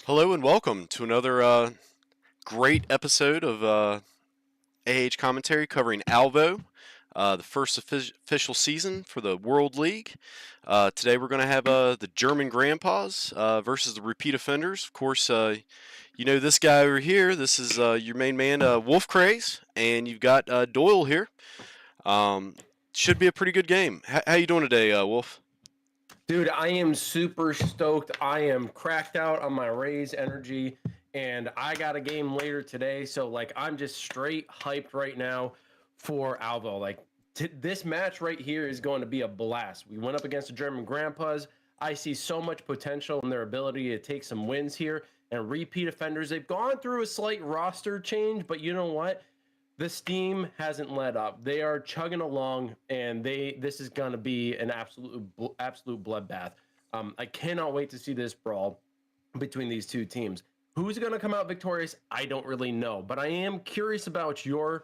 Hello and welcome to another great episode of AH Commentary covering Alvo, the first official season for the World League. Today we're going to have the German Grandpas versus the repeat offenders. Of course, you know this guy over here. This is your main man, Wolf Craze, and you've got Doyle here. Um, should be a pretty good game. How you doing today, Wolf? Dude, I am super stoked. I am cracked out on my Rays energy, and I got a game later today. So, I'm just straight hyped right now for Alvo. This match right here is going to be a blast. We went up against the German Grandpas. I see so much potential in their ability to take some wins here and repeat offenders. They've gone through a slight roster change, but you know what? The steam hasn't let up. They are chugging along, and this is going to be an absolute bloodbath. I cannot wait to see this brawl between these two teams. Who's going to come out victorious? I don't really know, but I am curious about your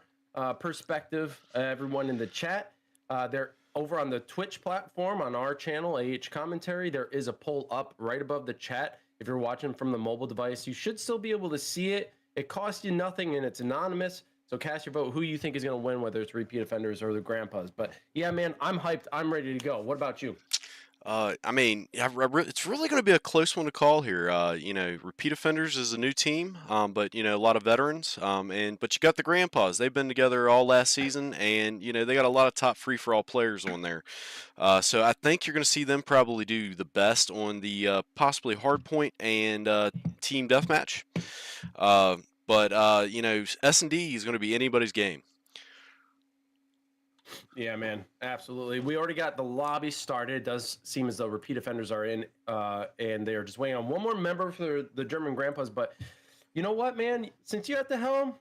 perspective. Everyone in the chat, they're over on the Twitch platform on our channel, AH Commentary. There is a poll up right above the chat. If you're watching from the mobile device, you should still be able to see it. It costs you nothing, and it's anonymous. So cast your vote. Who you think is going to win, whether it's repeat offenders or the grandpas. But yeah, man, I'm hyped. I'm ready to go. What about you? It's really going to be a close one to call here. Repeat offenders is a new team, but a lot of veterans. But you got the grandpas. They've been together all last season, and they got a lot of top free for all players on there. So I think you're going to see them probably do the best on the possibly hard point and team deathmatch. But S&D is going to be anybody's game. Yeah, man, absolutely. We already got the lobby started. It does seem as though repeat offenders are in, and they are just waiting on one more member for the German grandpas. But you know what, man? Since you're at the helm,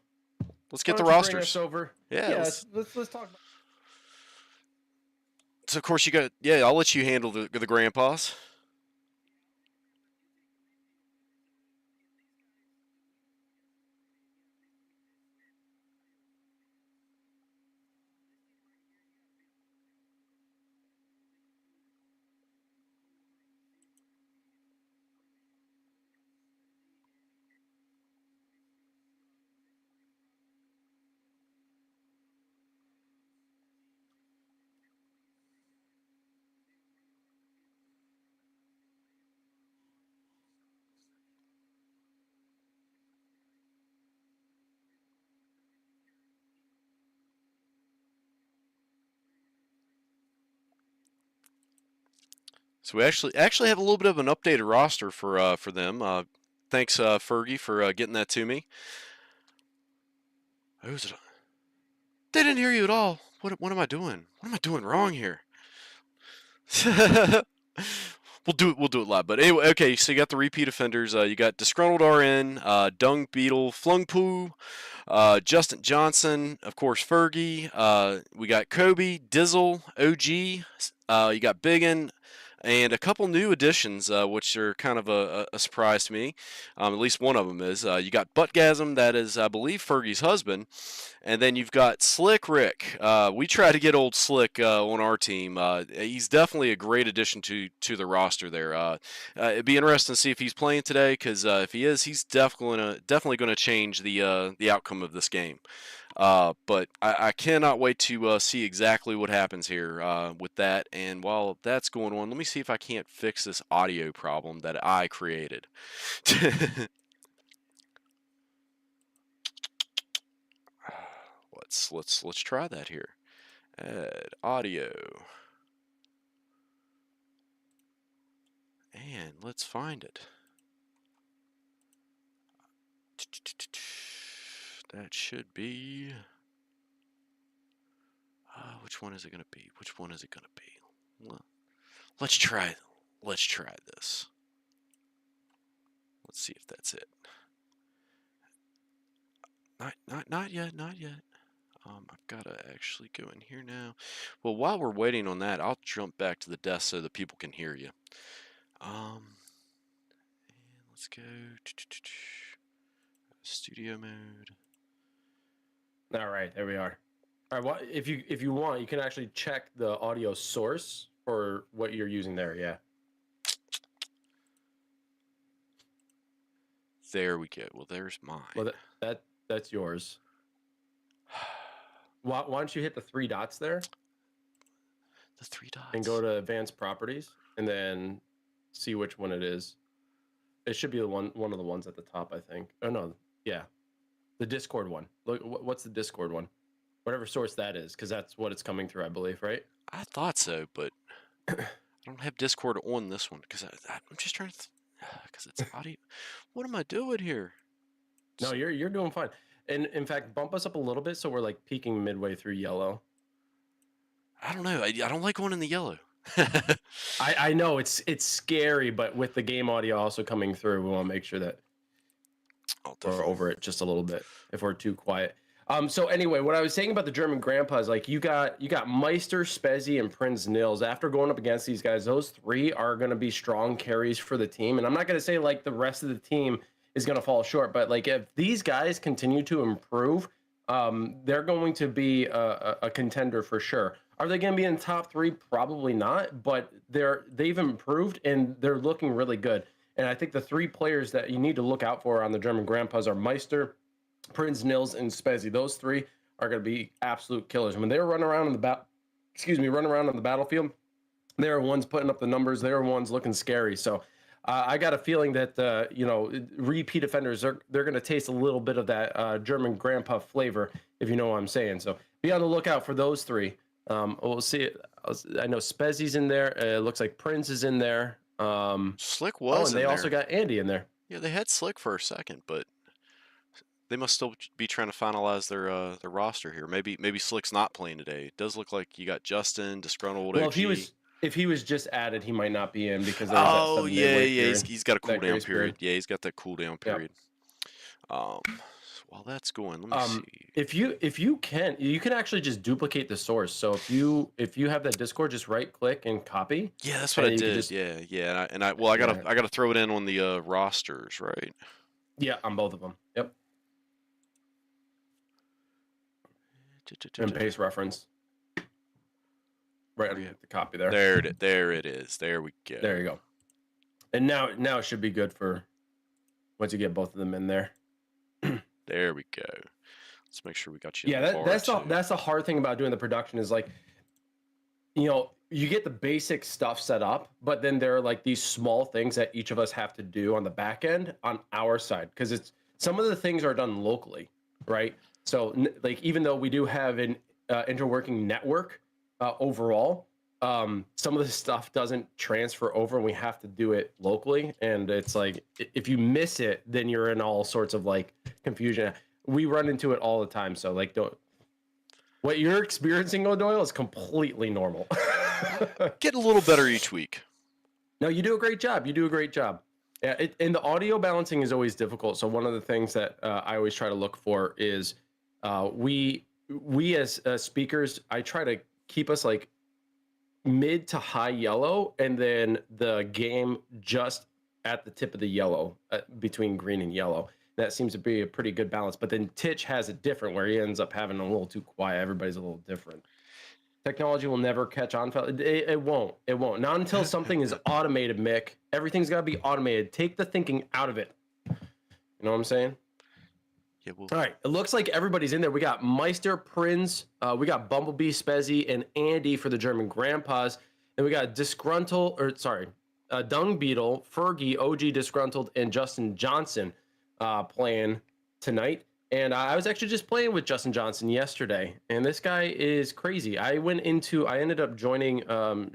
Let's why get the don't you bring us rosters. over? Yeah. Let's talk. So of course you got. Yeah, I'll let you handle the grandpas. So we actually have a little bit of an updated roster for them. Thanks, Fergie, for getting that to me. Who's it? They didn't hear you at all. What am I doing? What am I doing wrong here? We'll do it live. But anyway, okay. So you got the repeat offenders. You got disgruntled RN, Dung Beetle, Flung Poo, Justin Johnson, of course Fergie. We got Kobe, Dizzle, OG. You got Biggin, and a couple new additions, which are kind of a surprise to me. At least one of them is. You got Buttgasm, that is, I believe, Fergie's husband. And then you've got Slick Rick. We try to get old Slick on our team. He's definitely a great addition to the roster there. It'd be interesting to see if he's playing today, because if he is, he's definitely gonna change the outcome of this game. But I cannot wait to see exactly what happens here with that. And while that's going on, let me see if I can't fix this audio problem that I created. Let's try that here. Add audio. And let's find it. That should be. Which one is it gonna be? Which one is it gonna be? Well, let's try. Let's try this. Let's see if that's it. Not yet. Not yet. I've got to actually go in here now. Well, while we're waiting on that, I'll jump back to the desk so that people can hear you. And let's go studio mode. All right, there we are. All right, if you want, you can actually check the audio source for what you're using there. Yeah. There we go. Well, there's mine. Well, that's yours. Why don't you hit the 3 dots there? The 3 dots. And go to advanced properties and then see which one it is. It should be the one of the ones at the top, I think. Oh no, yeah. The Discord one. Look, what's the Discord one? Whatever source that is, because that's what it's coming through, I believe, right? I thought so, but I don't have Discord on this one because I'm just trying to, because it's audio. What am I doing here? No, you're doing fine. And in fact, bump us up a little bit so we're like peaking midway through yellow. I don't know. I don't like going in the yellow. I know it's scary, but with the game audio also coming through, we want to make sure that we're over it just a little bit if we're too quiet. So anyway, what I was saying about the German grandpas, like you got Meister, Spezzi, and Prinz Nils. After going up against these guys, those 3 are going to be strong carries for the team. And I'm not going to say like the rest of the team is going to fall short, but like if these guys continue to improve, they're going to be a contender for sure. Are they going to be in top 3? Probably not, but they've improved and they're looking really good. And I think the 3 players that you need to look out for on the German grandpas are Meister, Prinz Nils, and Spezzi. Those 3 are going to be absolute killers. When they're running around on the battlefield, they're ones putting up the numbers. They're ones looking scary. So I got a feeling that repeat offenders they're going to taste a little bit of that German grandpa flavor, if you know what I'm saying. So be on the lookout for those 3. We'll see. I know Spezzi's in there. It looks like Prinz is in there. Slick was. And they also got Andy in there. Yeah, they had Slick for a second, but they must still be trying to finalize their roster here. Maybe Slick's not playing today. It does look like you got Justin, disgruntled. Well, OG. if he was just added, he might not be in because there was that he's got a cooldown period. Yeah, he's got that cooldown period. Yep. While that's going, let me see. If you can actually just duplicate the source. So if you have that Discord, just right click and copy. Yeah, that's what I did. Yeah. I gotta throw it in on the rosters, right? Yeah, on both of them. Yep. And paste reference. Right underneath the copy there. There it is. There we go. There you go. And now it should be good for once you get both of them in there. There we go. Let's make sure we got you. Yeah, that's the hard thing about doing the production is like, you get the basic stuff set up, but then there are like these small things that each of us have to do on the back end on our side because it's some of the things are done locally, right? So like even though we do have an interworking network overall, some of the stuff doesn't transfer over and we have to do it locally. And it's like, if you miss it, then you're in all sorts of like confusion. We run into it all the time. So like, what you're experiencing, O'Doyle, is completely normal. Get a little better each week. No, you do a great job. Yeah, and the audio balancing is always difficult. So one of the things that I always try to look for is we as speakers, I try to keep us like mid to high yellow, and then the game just at the tip of the yellow between green and yellow. That seems to be a pretty good balance. But then Titch has it different where he ends up having a little too quiet. Everybody's a little different. Technology will never catch on. It won't. It won't. Not until something is automated, Mick. Everything's got to be automated. Take the thinking out of it. You know what I'm saying? Yeah, all right. It looks like everybody's in there. We got Meister, Prinz, we got Bumblebee, Spezzi, and Andy for the German grandpas. And we got Dung Beetle, Fergie, OG Disgruntled, and Justin Johnson playing tonight. And I was actually just playing with Justin Johnson yesterday, and this guy is crazy. I ended up joining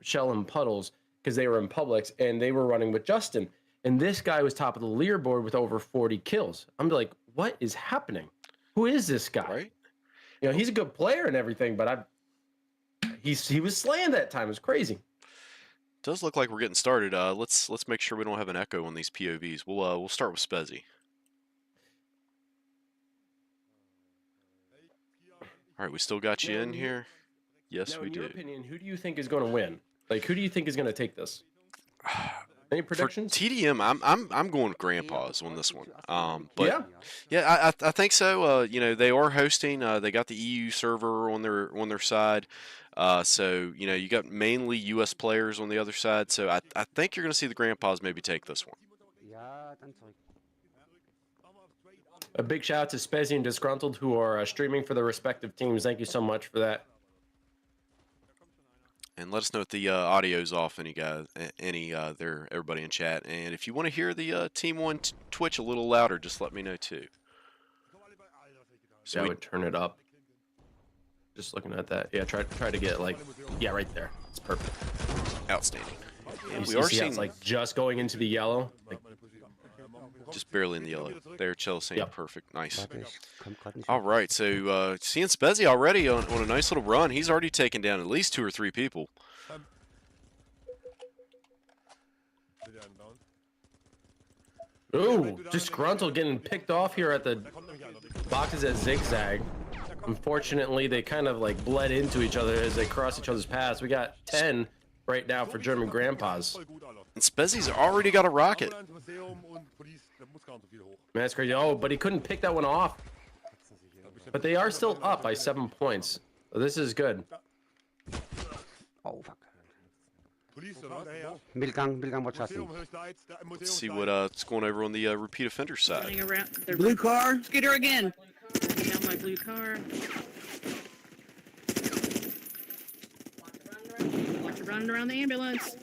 Shell and Puddles because they were in Publix, and they were running with Justin. And this guy was top of the leaderboard with over 40 kills. I'm like, what is happening? Who is this guy? Right? He's a good player and everything, but he was slaying that time. It was crazy. Does look like we're getting started. Let's make sure we don't have an echo on these POVs. We'll start with Spezzi. All right, we still got you in here. Yes, we do. In your opinion, who do you think is going to win? Like, who do you think is going to take this? Any predictions? For TDM, I'm going with Grandpa's on this one. But yeah, I think so. They are hosting. They got the EU server on their side. So you got mainly U.S. players on the other side. So I think you're going to see the Grandpa's maybe take this one. A big shout out to Spezzy and Disgruntled who are streaming for their respective teams. Thank you so much for that. And let us know if the audio's off, any guys, there, everybody in chat. And if you want to hear the Team One Twitch a little louder, just let me know too. So I would turn it up. Just looking at that. Yeah, try to get like, yeah, right there. It's perfect. Outstanding. And we we are see how seeing it's like just going into the yellow. Like, just barely in the yellow. There, Chelsea. Yep. Perfect. Nice. All right. So seeing Spezzy already on a nice little run. He's already taken down at least 2 or 3 people. ooh, Disgruntled getting picked off here at the boxes at Zigzag. Unfortunately, they kind of like bled into each other as they cross each other's paths. We got 10 right now for German Grandpas. And Spezzy's already got a rocket. Man, that's crazy. Oh, but he couldn't pick that one off. But they are still up by 7 points. So this is good. Oh, fuck. Milgang, watch out. Let's see what's going over on the repeat offender side. Running around. They're Blue car. Scooter again. Down my blue car. Watch it running around the ambulance.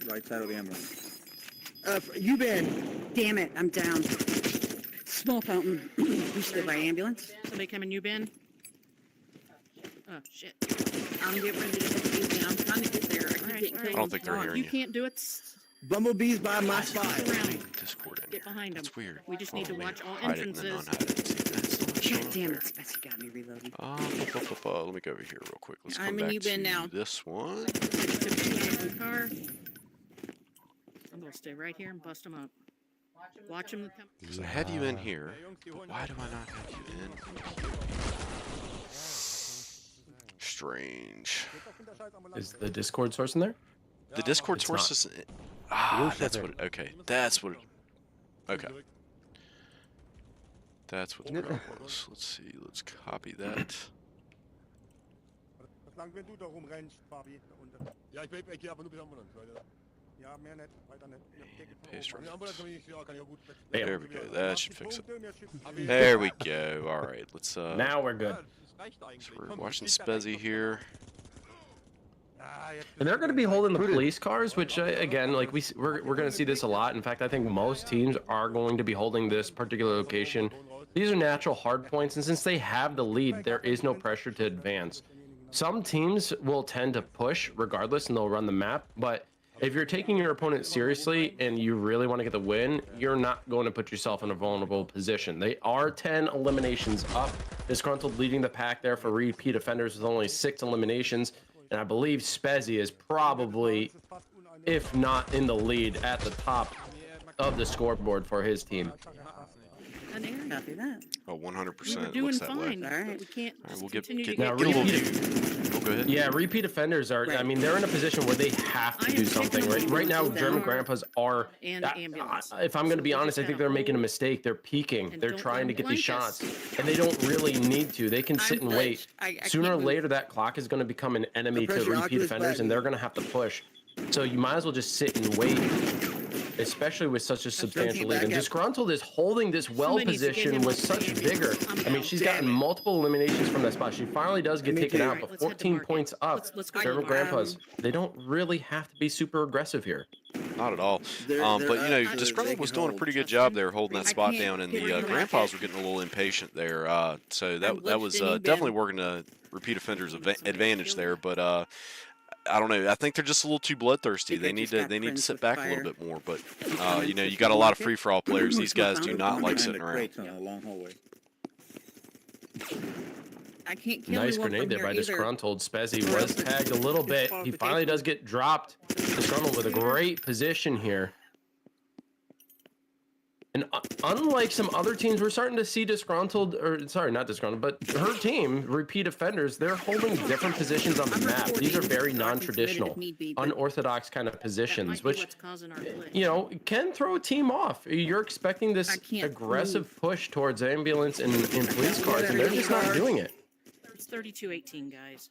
Right side of the ambulance. You been? Damn it, I'm down. Small fountain. You stood by ambulance. Somebody coming, you been? Oh shit. I'm getting ready to get I'm trying to get there. I don't think they're hearing you. You can't do it. Bumblebee's by my spot. Discord in Get here. behind them. That's weird. We just need to watch all Hide it and then entrances. unhide it. See, that's not God showing up damn there. it, Spetsy got me reloading. Let me go over here real quick. Let's come I'm back in U-bend to now. this one. Blue car. I'm gonna stay right here and bust them up. Watch them come. Because I have you in here, but why do I not have you in here? Strange. Is the Discord source in there? The Discord It's source not. is... that's what it... Okay, that's what it... Okay. That's what the problem was. Let's see, let's copy that. Paste reference. There we go, that should fix it. There we go, alright, let's... Now we're good. So we're watching Spezzy here. And they're going to be holding the police cars, which again, like we're going to see this a lot. In fact, I think most teams are going to be holding this particular location. These are natural hard points, and since they have the lead, there is no pressure to advance. Some teams will tend to push regardless, and they'll run the map. But if you're taking your opponent seriously and you really want to get the win, you're not going to put yourself in a vulnerable position. They are 10 eliminations up. Disgruntled leading the pack there for repeat offenders with only 6 eliminations. And I believe Spezzy is probably, if not in the lead, at the top of the scoreboard for his team. Copy that. Oh, 100%. We were doing looks that fine. way. All right, we can't. All right, we'll continue to now get get a little repeat- view. Oh, go ahead. Yeah, repeat offenders are, I mean, they're in a position where they have to do something. Right now, German Grandpas are, And ambulance. if I'm going to be honest, I think they're making a mistake. They're peeking. And They're don't trying to get these blank us. shots, and they don't really need to. They can sit and wait. Sooner or later, that clock is going to become an enemy to pressure repeat Oculus offenders, back. and they're going to have to push. So you might as well just sit and wait, especially with such a substantial lead. And Disgruntled is holding this well Somebody needs to get position him with off such the vigor. ambulance. I mean, she's gotten multiple eliminations from that spot. She finally does get Me taken too. out, Alright, but let's head to 14 market. points up. Let's go. German Grandpas, they don't really have to be super aggressive here. Not at all. They're But, you know, up, so Disgruntled they was can doing a hold. pretty good job there holding that I spot can't down, and get the rid of Grandpas that. were getting a little impatient there. So I'm that was glitched in U-bend. definitely working to repeat offenders' advantage there. But I don't know. I think they're just a little too bloodthirsty. think I They need just to got sit friends back with a little fire. bit more. But you know, you got a lot of free for all players. These guys do not like sitting around. On a long hallway. I can't kill Nice anyone grenade from there here by either. Disgruntled. Spezzy was tagged a little bit. He finally does get dropped. Disgruntled with a great position here. And unlike some other teams, we're starting to see Disgruntled, or sorry, not Disgruntled, but her team, repeat offenders, they're holding different positions on the map. These are very non-traditional, unorthodox kind of positions, which, you know, can throw a team off. You're expecting this aggressive push towards ambulance and police cars, and they're just not doing it. It's 32-18, guys.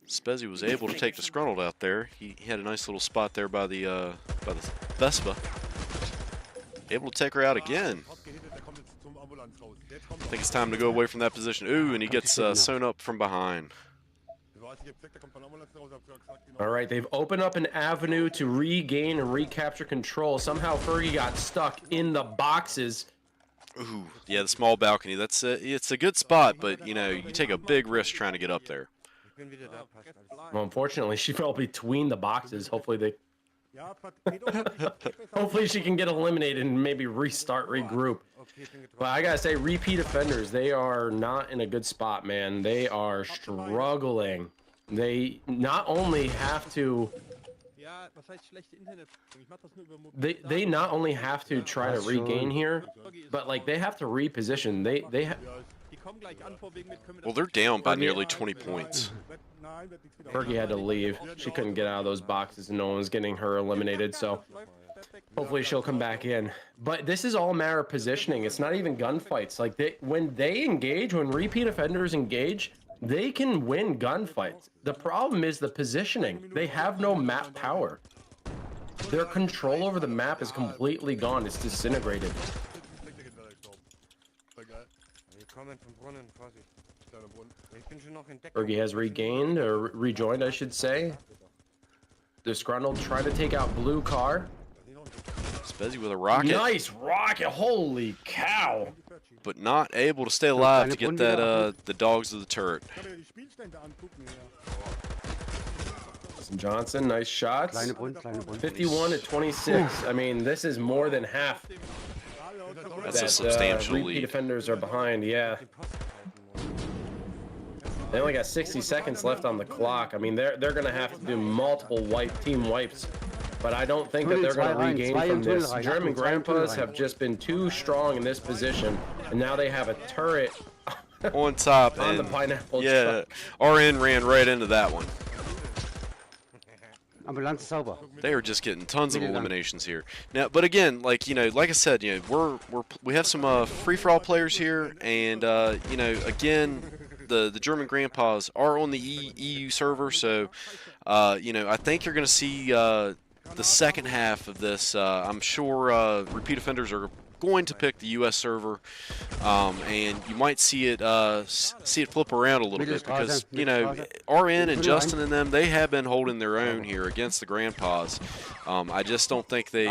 Spezzy was able to take Disgruntled out there. He had a nice little spot there by the Vespa. Able to take her out again. I think it's time to go away from that position. Ooh, and he gets sewn up from behind. All right, they've opened up an avenue to regain and recapture control. Somehow Fergie got stuck in the boxes. Ooh, yeah, the small balcony. That's it's a good spot, but you know, you take a big risk trying to get up there. Well, unfortunately, she fell between the boxes. Hopefully hopefully she can get eliminated and maybe restart, regroup. But I gotta say, repeat offenders, they are not in a good spot, man. They are struggling. They not only have to they not only have to try to regain here, but like they have to reposition. Well, they're down by nearly 20 points. Fergie had to leave. She couldn't get out of those boxes, and no one was getting her eliminated. So hopefully she'll come back in. But this is all a matter of positioning. It's not even gunfights. Like when they engage, when repeat offenders engage, they can win gunfights. The problem is the positioning. They have no map power. Their control over the map is completely gone. It's disintegrated. Fergie has regained, or rejoined, I should say. Disgruntled trying to take out blue car. Spezzy with a rocket. Nice rocket! Holy cow! But not able to stay alive to get that the dogs of the turret. Johnson, nice shots. 51 to 26. I mean, this is more than half. That's a substantial repeat lead. offenders are behind. Yeah. They only got 60 seconds left on the clock. I mean, they're gonna have to do multiple team wipes, but I don't think that they're gonna regain from this. German grandpas have just been too strong in this position, and now they have a turret On top, on and the pineapple yeah, truck. RN ran right into that one. Ambulanz sauber. They are just getting tons of eliminations here now. But again, like like I said, we have some free-for-all players here, and again, the German grandpas are on the EU server, so I think you're going to see the second half of this. I'm sure repeat offenders are going to pick the US server, and you might see it flip around a little bit because RN and Justin and them, they have been holding their own here against the grandpas. I just don't think they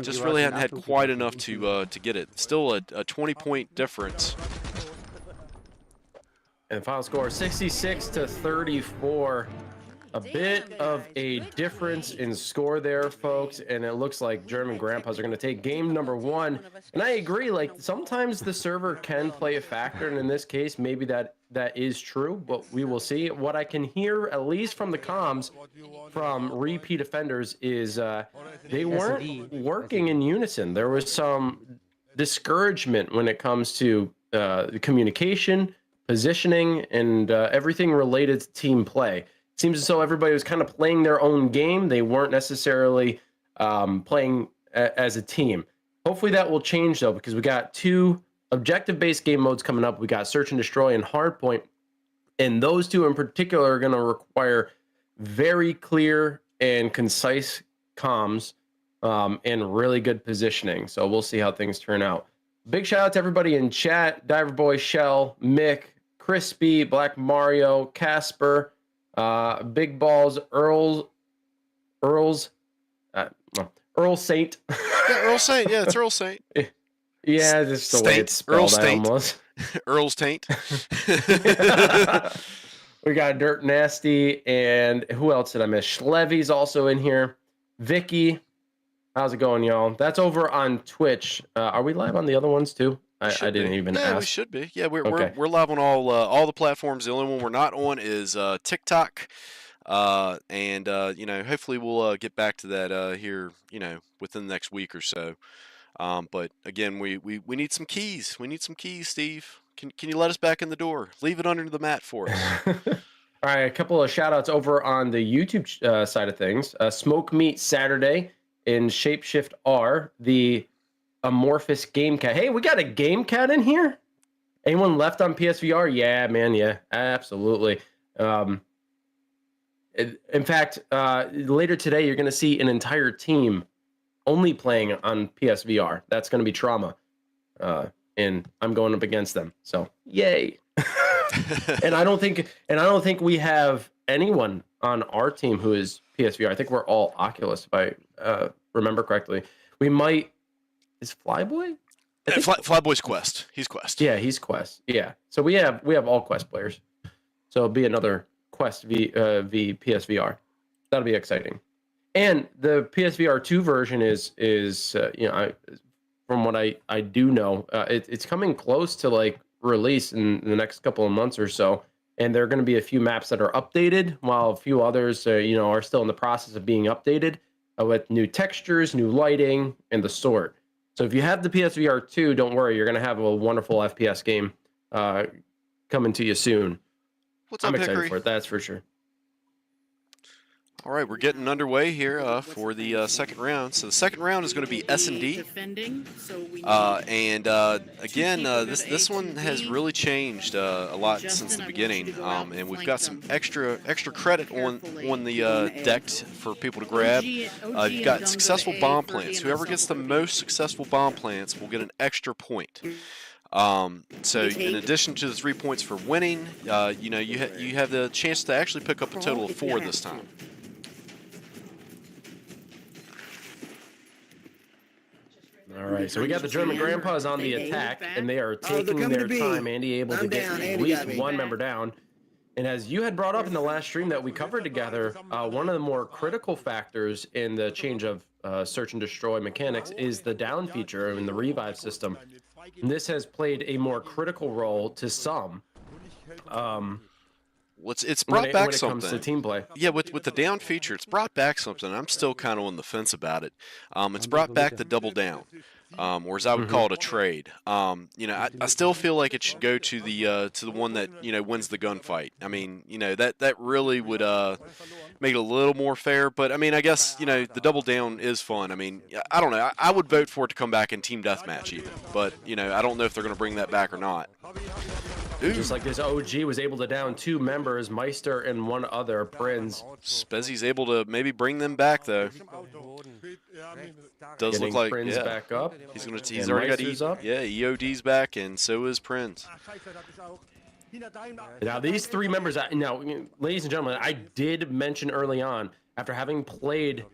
just really hadn't had quite enough to get it. Still a 20-point difference. And final score 66 to 34. A bit of a difference in score there, folks, and it looks like German grandpas are going to take game number 1. And I agree, like sometimes the server can play a factor, and in this case maybe that is true, but we will see. What I can hear, at least from the comms from repeat offenders, is they weren't working in unison. There was some discouragement when it comes to the communication, positioning, and everything related to team play. Seems as though everybody was kind of playing their own game. They weren't necessarily playing as a team. Hopefully that will change, though, because we got 2 objective-based game modes coming up. We got Search and Destroy and Hardpoint, and those 2 in particular are going to require very clear and concise comms and really good positioning. So we'll see how things turn out. Big shout out to everybody in chat: Diver Boy, Shell, Mick, Crispy, Black Mario, Casper, Big Balls, Earl Saint. Yeah, Earl Saint. Yeah, it's Earl Saint. Yeah, just the way it's spelled. Earl Saint. Almost. Earl's Taint. We got Dirt Nasty, and who else did I miss? Schlevy's also in here. Vicky, how's it going, y'all? That's over on Twitch. Are we live on the other ones too? I didn't even ask. Yeah, we should be. Yeah, we're live on all the platforms. The only one we're not on is TikTok, and hopefully we'll get back to that here within the next week or so. But again, we need some keys. We need some keys, Steve. Can you let us back in the door? Leave it under the mat for us. All right, a couple of shout outs over on the YouTube side of things. Smoke Meat Saturday in Shapeshift R, the amorphous game cat. Hey, we got a game cat in here? Anyone left on PSVR? Yeah, man, yeah, absolutely. In fact, later today, you're going to see an entire team only playing on PSVR. That's going to be trauma, and I'm going up against them. So yay! and I don't think we have anyone on our team who is PSVR. I think we're all Oculus, if I remember correctly. We might. Is Flyboy? Flyboy's Quest. He's Quest. Yeah, he's Quest. Yeah. So we have all Quest players. So it'll be another Quest v PSVR. That'll be exciting. And the PSVR 2 version is from what I do know, it's coming close to like release in the next couple of months or so. And there are going to be a few maps that are updated, while a few others are still in the process of being updated with new textures, new lighting, and the sort. So if you have the PSVR 2, don't worry, you're going to have a wonderful FPS game coming to you soon. What's up, I'm excited Hickory? for it, that's for sure. All right, we're getting underway here for the second round. So the second round is going to be S&D. Defending, so we Again, this one has really changed a lot since the beginning, and we've got some extra credit on the deck for people to grab. You've got successful bomb plants. Whoever gets the most successful bomb plants will get an extra point. So in addition to the 3 points for winning, you have the chance to actually pick up a total of 4 this time. All right, so we got the German grandpas on the attack, and they are taking their time. Andy able to get at least one member down. And as you had brought up in the last stream that we covered together, one of the more critical factors in the change of search and destroy mechanics is the down feature in the revive system. And this has played a more critical role to some. It's brought back when it something. comes to team play. Yeah, with the down feature, it's brought back something. I'm still kind of on the fence about it. It's brought back the double down, or as I would call it, a trade. I still feel like it should go to the one that wins the gunfight. I mean, that really would make it a little more fair. But I mean, I guess the double down is fun. I mean, I don't know. I would vote for it to come back in team deathmatch even. But I don't know if they're going to bring that back or not. Ooh. Just like this OG was able to down 2 members, Meister and one other, Prinz. Spezzy's able to maybe bring them back though. Does Getting look like Prinz back up. He's already got Meister's up. Yeah, EOD's back, and so is Prinz. Now these 3 members. Now, ladies and gentlemen, I did mention early on, after having played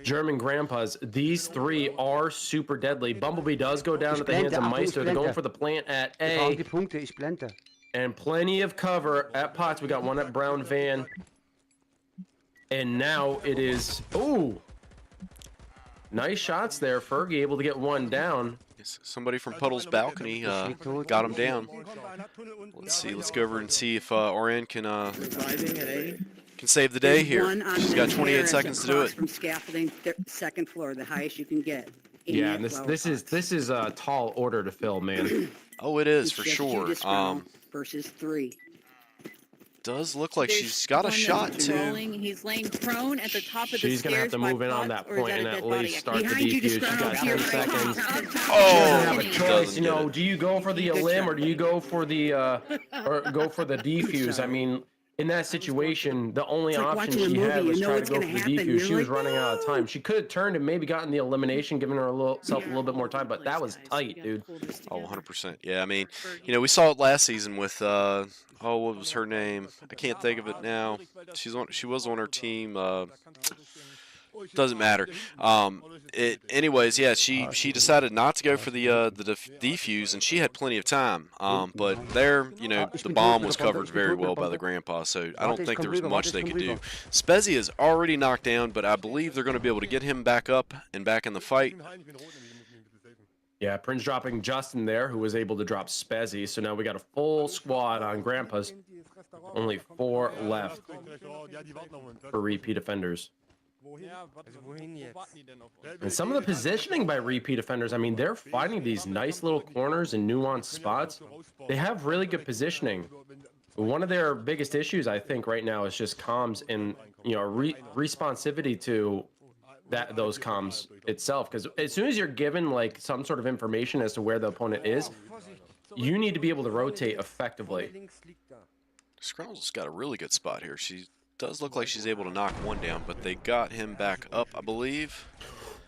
German grandpas, these 3 are super deadly. Bumblebee does go down at the hands of Meister. They're going for the plant at A. And plenty of cover at Potts. We got one at Brown Van. And now it is... Ooh! Nice shots there. Fergie able to get one down. Somebody from Puddle's balcony got him down. Let's see. Let's go over and see if RN can save the day here. She's got 28 seconds to do it. From scaffolding, second floor, the highest you can get. Yeah, and this is a tall order to fill, man. Oh, it is for sure. Versus 3. Does look like she's got a shot too. He's laying prone at the top of the She's gonna have stairs to by move in on Potts, that or is point and a at dead body? least start the Behind you, defuse. She Disgruntled, got here, 10 right seconds. top. She doesn't Oh, have a choice, doesn't get it. do you go for the limb or do you go for the defuse? I mean, in that situation, the only It's like option watching a she had movie, was you know try to what's go for gonna the happen, defuse. She you're was like, running out of time. She could have turned and maybe gotten the elimination, giving herself a little bit more time, but that was tight, dude. Oh, 100%. Yeah, I mean, we saw it last season with what was her name? I can't think of it now. She was on her team. Doesn't matter. Anyways, yeah, she decided not to go for the defuse, and she had plenty of time. But there, the bomb was covered very well by the grandpa, so I don't think there was much they could do. Spezzy is already knocked down, but I believe they're going to be able to get him back up and back in the fight. Yeah, Prince dropping Justin there, who was able to drop Spezzy. So now we got a full squad on grandpas. Only 4 left for repeat offenders. And some of the positioning by repeat offenders, I mean, they're finding these nice little corners and nuanced spots. They have really good positioning. One of their biggest issues, I think, right now is just comms and, responsivity to those comms itself. Because as soon as you're given, like, some sort of information as to where the opponent is, you need to be able to rotate effectively. Scroll's got a really good spot here. She does look like she's able to knock one down, but they got him back up, I believe.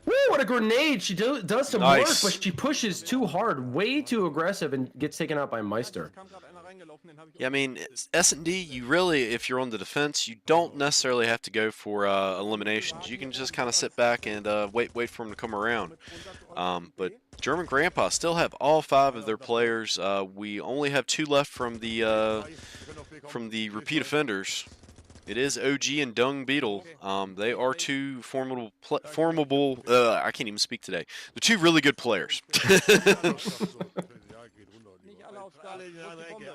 Woo, what a grenade! She does some Nice. work, but she pushes too hard, way too aggressive, and gets taken out by Meister. Yeah, I mean, S&D, you really, if you're on the defense, you don't necessarily have to go for eliminations. You can just kind of sit back and wait for them to come around. But German Grandpa still have all 5 of their players. We only have 2 left from the repeat offenders. It is OG and Dung Beetle. They are 2 formidable. I can't even speak today. They're 2 really good players.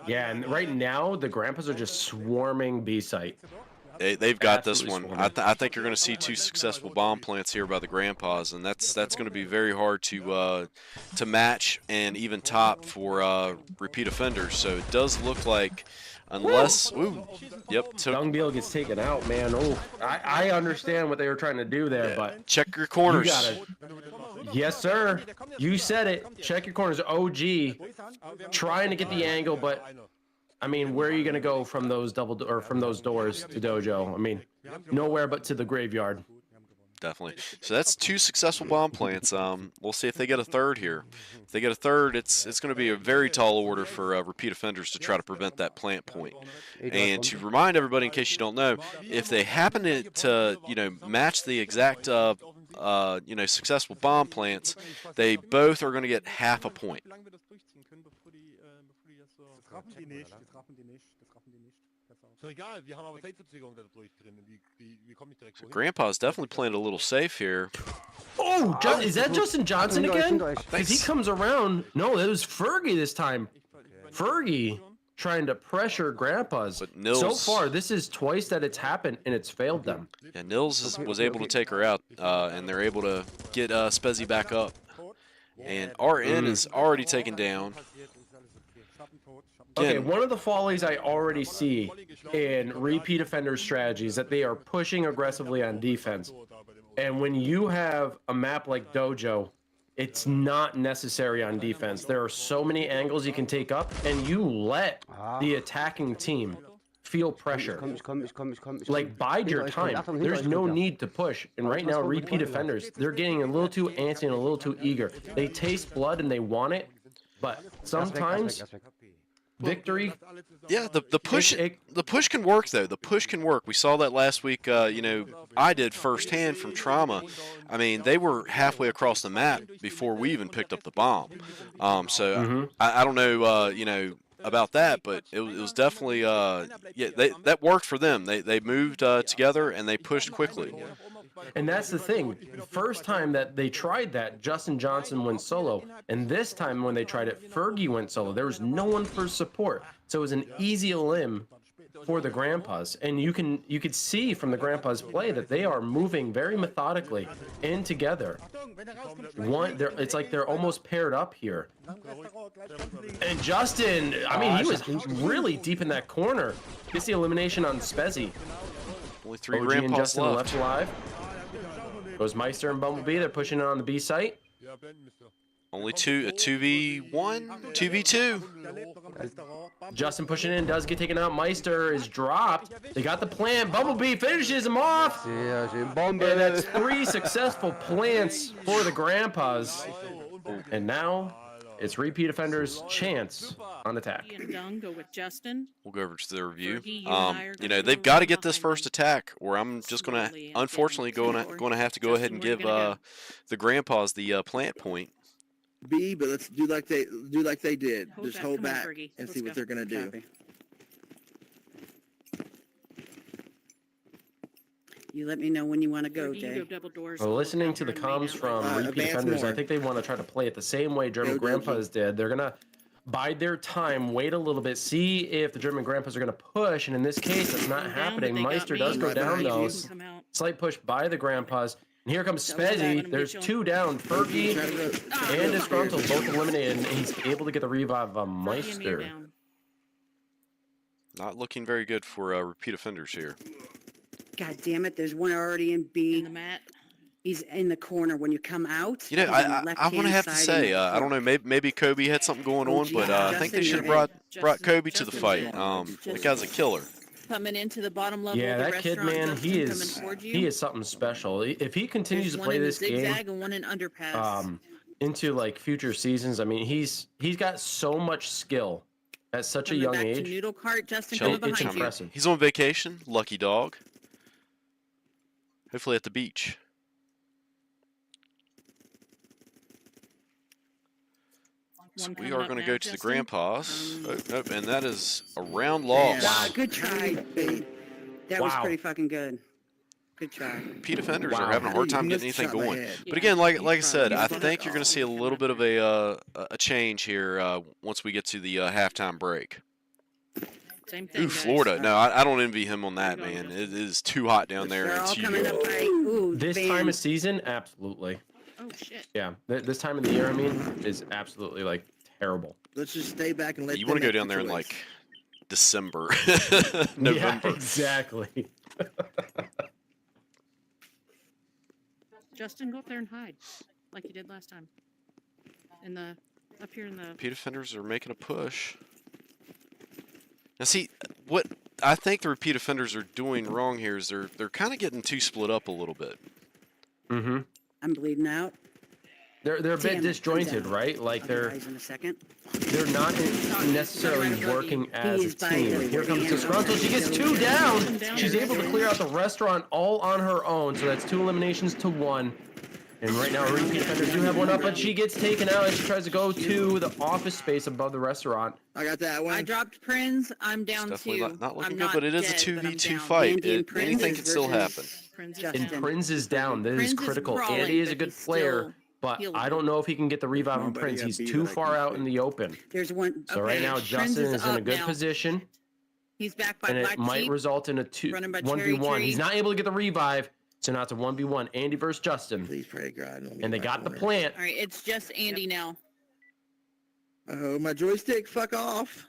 Yeah, and right now the Grandpas are just swarming B site. They've got this Absolutely one. swarming. I think you're going to see 2 successful bomb plants here by the Grandpas, and that's going to be very hard to match and even top for repeat offenders. So it does look like, unless, ooh, yep. Dung Beetle gets taken out, man. Oh, I understand what they were trying to do there, but Check your you corners. gotta. Yes, sir. You said it. Check your corners. OG trying to get the angle, but I mean, where are you gonna go from those from those doors to dojo? I mean, nowhere but to the graveyard. Definitely. So that's 2 successful bomb plants. We'll see if they get a third here. If they get a third, it's going to be a very tall order for repeat offenders to try to prevent that plant point. And to remind everybody, in case you don't know, if they happen to match the exact successful bomb plants, they both are going to get half a point. So Grandpa's definitely playing a little safe here. Oh, is that Justin Johnson again? Because he comes around. No, it was Fergie this time. Fergie trying to pressure Grandpa's. But Nils, so far, this is twice that it's happened, and it's failed them. Yeah, Nils was able to take her out, and they're able to get Spezzy back up. And RN is already taken down. Okay, Again, one of the follies I already see in repeat offender strategies that they are pushing aggressively on defense. And when you have a map like Dojo, it's not necessary on defense. There are so many angles you can take up, and you let the attacking team feel pressure. Like, bide your time. There's no need to push. And right now, repeat offenders, they're getting a little too antsy and a little too eager. They taste blood and they want it, but sometimes victory. yeah, the push can work though. The push can work. We saw that last week. I did firsthand from Trauma. I mean, they were halfway across the map before we even picked up the bomb. I don't know, about that, but it was definitely that worked for them. They moved together and they pushed quickly. And that's the thing. The first time that they tried that, Justin Johnson went solo. And this time when they tried it, Fergie went solo. There was no one for support. So it was an easy limb for the Grandpas. And you could see from the Grandpas' play that they are moving very methodically in together. It's like they're almost paired up here. And Justin, I mean, he was really deep in that corner. Gets the elimination on Spezzy. Only 3 OG and Grandpas Justin left. left alive. Goes Meister and Bumblebee. They're pushing it on the B site. Only 2v1, 2v2. Justin pushing in, does get taken out. Meister is dropped. They got the plant. Bumblebee finishes him off. And that's 3 successful plants for the Grandpas. And now it's repeat offenders' chance on attack. He and Dung go with Justin. We'll go over to the review. Fergie, you and I are gonna They've go got to right get this behind first attack, or I'm just gonna, slowly and unfortunately, going to have to go ahead and Justin, give where you gonna the Grandpas the plant point. B, but let's do like they did. Hold Just back. hold Come on, back Fergie. and Let's see what go. they're gonna do. Copy. You let me know when you want to go, Fergie, you go Jay. double doors. Well, listening to the Down here and comms lay from down. repeat advance offenders, I more. think they want to try to play it the same way German Go, Grandpas did. They're going to bide their time, wait a little bit, see if the German Grandpas are going to push. And in this case, that's not Down, but happening. they got Meister me. does go Right down, behind though. you. You can come out. Slight push by the Grandpas. And here comes Double tap, Spezzy. I'm There's gonna 2 down. Fergie Try to go. and Disgruntled both eliminated, and he's able to get the revive of Fergie and me are Meister. down. Not looking very good for repeat offenders here. God damn it, there's one already in In B. the mat. He's in the corner when you come out. You know, he's on the I want to left-hand have to side say, in the I don't know, maybe Kobe had something going on, but I think they should have brought Kobe to the fight. That guy's a killer. coming into the bottom level Yeah, of the that kid, restaurant. man, Justin, he coming is towards you. he is something special. If he continues There's to one play in the this game, zigzag and one in underpass. into like future seasons, I mean, he's got so much skill at such a Coming young back to age. noodle cart. Justin, Chill- coming It's behind you. impressive. He's on vacation. Lucky dog. Hopefully at the beach. So One we coming are up going to now, go to the Justin. grandpa's. Oh, nope, and that is a round Damn. loss. Wow, good try. Hey, That was Wow. pretty fucking good. Good try. P defenders Wow. are having a hard time You getting missed anything shot in my going. head. But Yeah, again, like you I said, tried. I You think you're going to see a tried. little bit of a change here once we get to the halftime break. Same thing. Ooh, guys. Florida. No, I don't envy him on that, There you go, man. Justin. It is too hot down there. They're in all coming TU. up right. Ooh, This Van. time of season, absolutely. Oh shit. Yeah, this time of the year, I mean, is absolutely like terrible. Let's just stay back and let You them want to go make down the there in choice. like December, Yeah, November. exactly. Justin, go up there and hide, like you did last time. Up here in the. P defenders are making a push. Now, see, what I think the repeat offenders are doing wrong here is they're kind of getting too split up a little bit. Mm-hmm. I'm bleeding out. They're a Damn bit it, disjointed, I'm down. right? Like I'll they're rise in a second. not necessarily working as a is by team. the Here comes way. Disgruntled. She gets 2 down. She's able to clear out the restaurant all on her own. So that's 2 eliminations to 1. And right now, repeat offenders do have one up, but she gets taken out as she tries to go to the office space above the restaurant. I got that one. I dropped Prinz. I'm down It's definitely two. not looking I'm good, not but it is a dead, but I'm 2v2 down. fight. Andy and Prinz Anything can still happen. versus Prinz is Justin. And down. Prinz is down. That is Prinz is critical. crawling, Andy is a but good he's player, still but healable. I don't know if he can get the revive on Nobody Prinz. got He's beat too that I far can out see. in the open. There's one. So right Okay, now, Prinz Justin is is in a up good now. position, He's back by and Black it might Jeep. result in a running by Cherry 1v1. He's Tree. not able to get the revive, so now it's a 1v1. Andy versus Justin. Please pray to God. let me And they get got my the corner. plant. All right, it's just Andy now. Oh, my joystick, fuck off.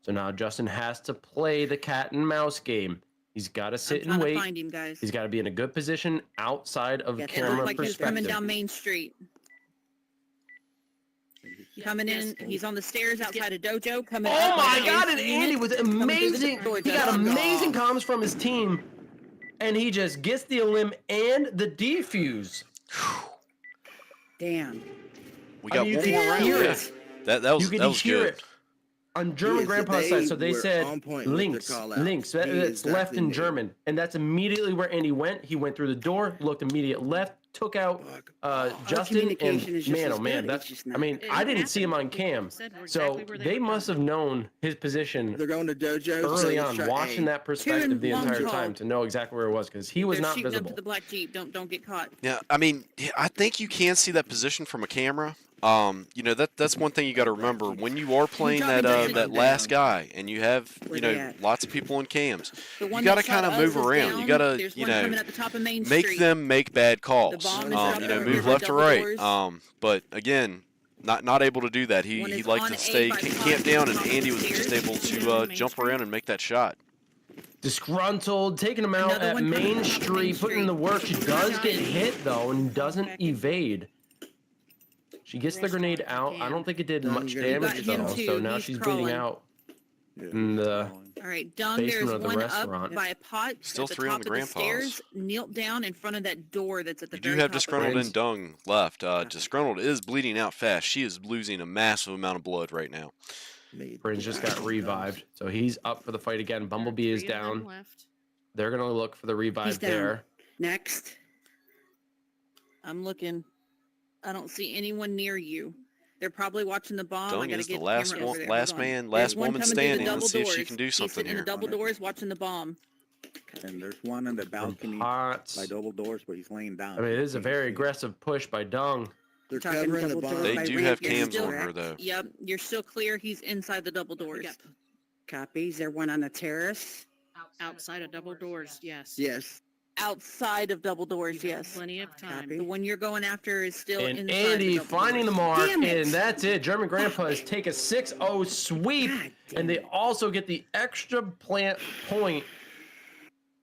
So now Justin has to play the cat and mouse game. He's got to I'm sit trying and to wait. find him, guys. He's got to be in a good position outside of Yeah, It camera looked like he's coming perspective. down Main Street. Coming in, he's on the stairs outside of Dojo. Coming Oh up my by God! his And unit. Andy with through the amazing. door, He got Justin. amazing comms from his team, and he just gets the elim and the defuse. Damn. We got mean, you one can more round. hear Yeah. it. That You was can that was hear good. it on German Yes, grandpa's they side. So they were said on point with their links, call-outs. links. He That's left exactly in knew. German, and that's immediately where Andy went. He went through the door, looked immediate left, took out Justin, communication and is just man, as oh man, good, that's. it's just I not- mean, It I didn't see him on happened. cam, Said we're so exactly where they they were must have known his position They're going to dojo. so early let's on, try watching A. that perspective the long entire haul. time to know exactly where it was because he was They're not shooting up visible. to the Black Jeep. Don't get caught. Yeah, I mean, I think you can see that position from a camera. You know that's one thing you got to remember when you are playing dropping that Justin that last guy and you have Where you they know at? lots of people in cams. The one You got to that shot kind of us move is around. down. You got to There's you one know coming up the top of Main make Street. them make bad calls. bomb is up You there know, with move the left or double right. doors. But again, not able to do that. He One is liked on to A stay by camped Pond, down, and top of Andy the was just stairs, able shooting to down Main jump Street. around and make that shot. Disgruntled, taking him out Another at one coming Main up Main Street, putting in the work. She does get hit though and doesn't evade. She gets the grenade out. I don't think it did Done, much you got him damage though, too. so now He's she's bleeding crawling. out. Yeah, in the All right, Dung, basement there's of the one restaurant. up by a pot Still at the 3 on top the of the grandpas. stairs. Knelt down in front of that door that's at the You do very have top of Disgruntled Prinz. and Dung left. Disgruntled is bleeding out fast. She is losing a massive amount of blood right now. Prinz just got revived, so he's up for the fight again. Bumblebee is Three of them down. left. They're gonna look for the revive He's down. there. Next. I'm looking. I don't see anyone near you. They're probably watching the bomb. I Dung gotta is get the last camera over there. last Hold on. man, There's last one woman coming through the standing. double Let's see if she doors. can do He's something sitting in here. the double doors watching the bomb. And there's one in the balcony Pots. by double doors, but he's laying down. I mean, it is a Can't very see. aggressive push by Dung. They're Talking covering the double bomb. doors They by do ramp, have you're cams still on her correct. though. Yep, you're still clear. He's inside the double doors. Yep. Copies. There one on the terrace. Outside of double doors, yes. Yes. Outside of double doors, yes. Plenty of time. Copy. The one you're going after is still And inside Andy the double finding the doors. mark, Damn it. and that's it. German Grandpas take a 6-0 sweep, God damn and they it. also get the extra plant point.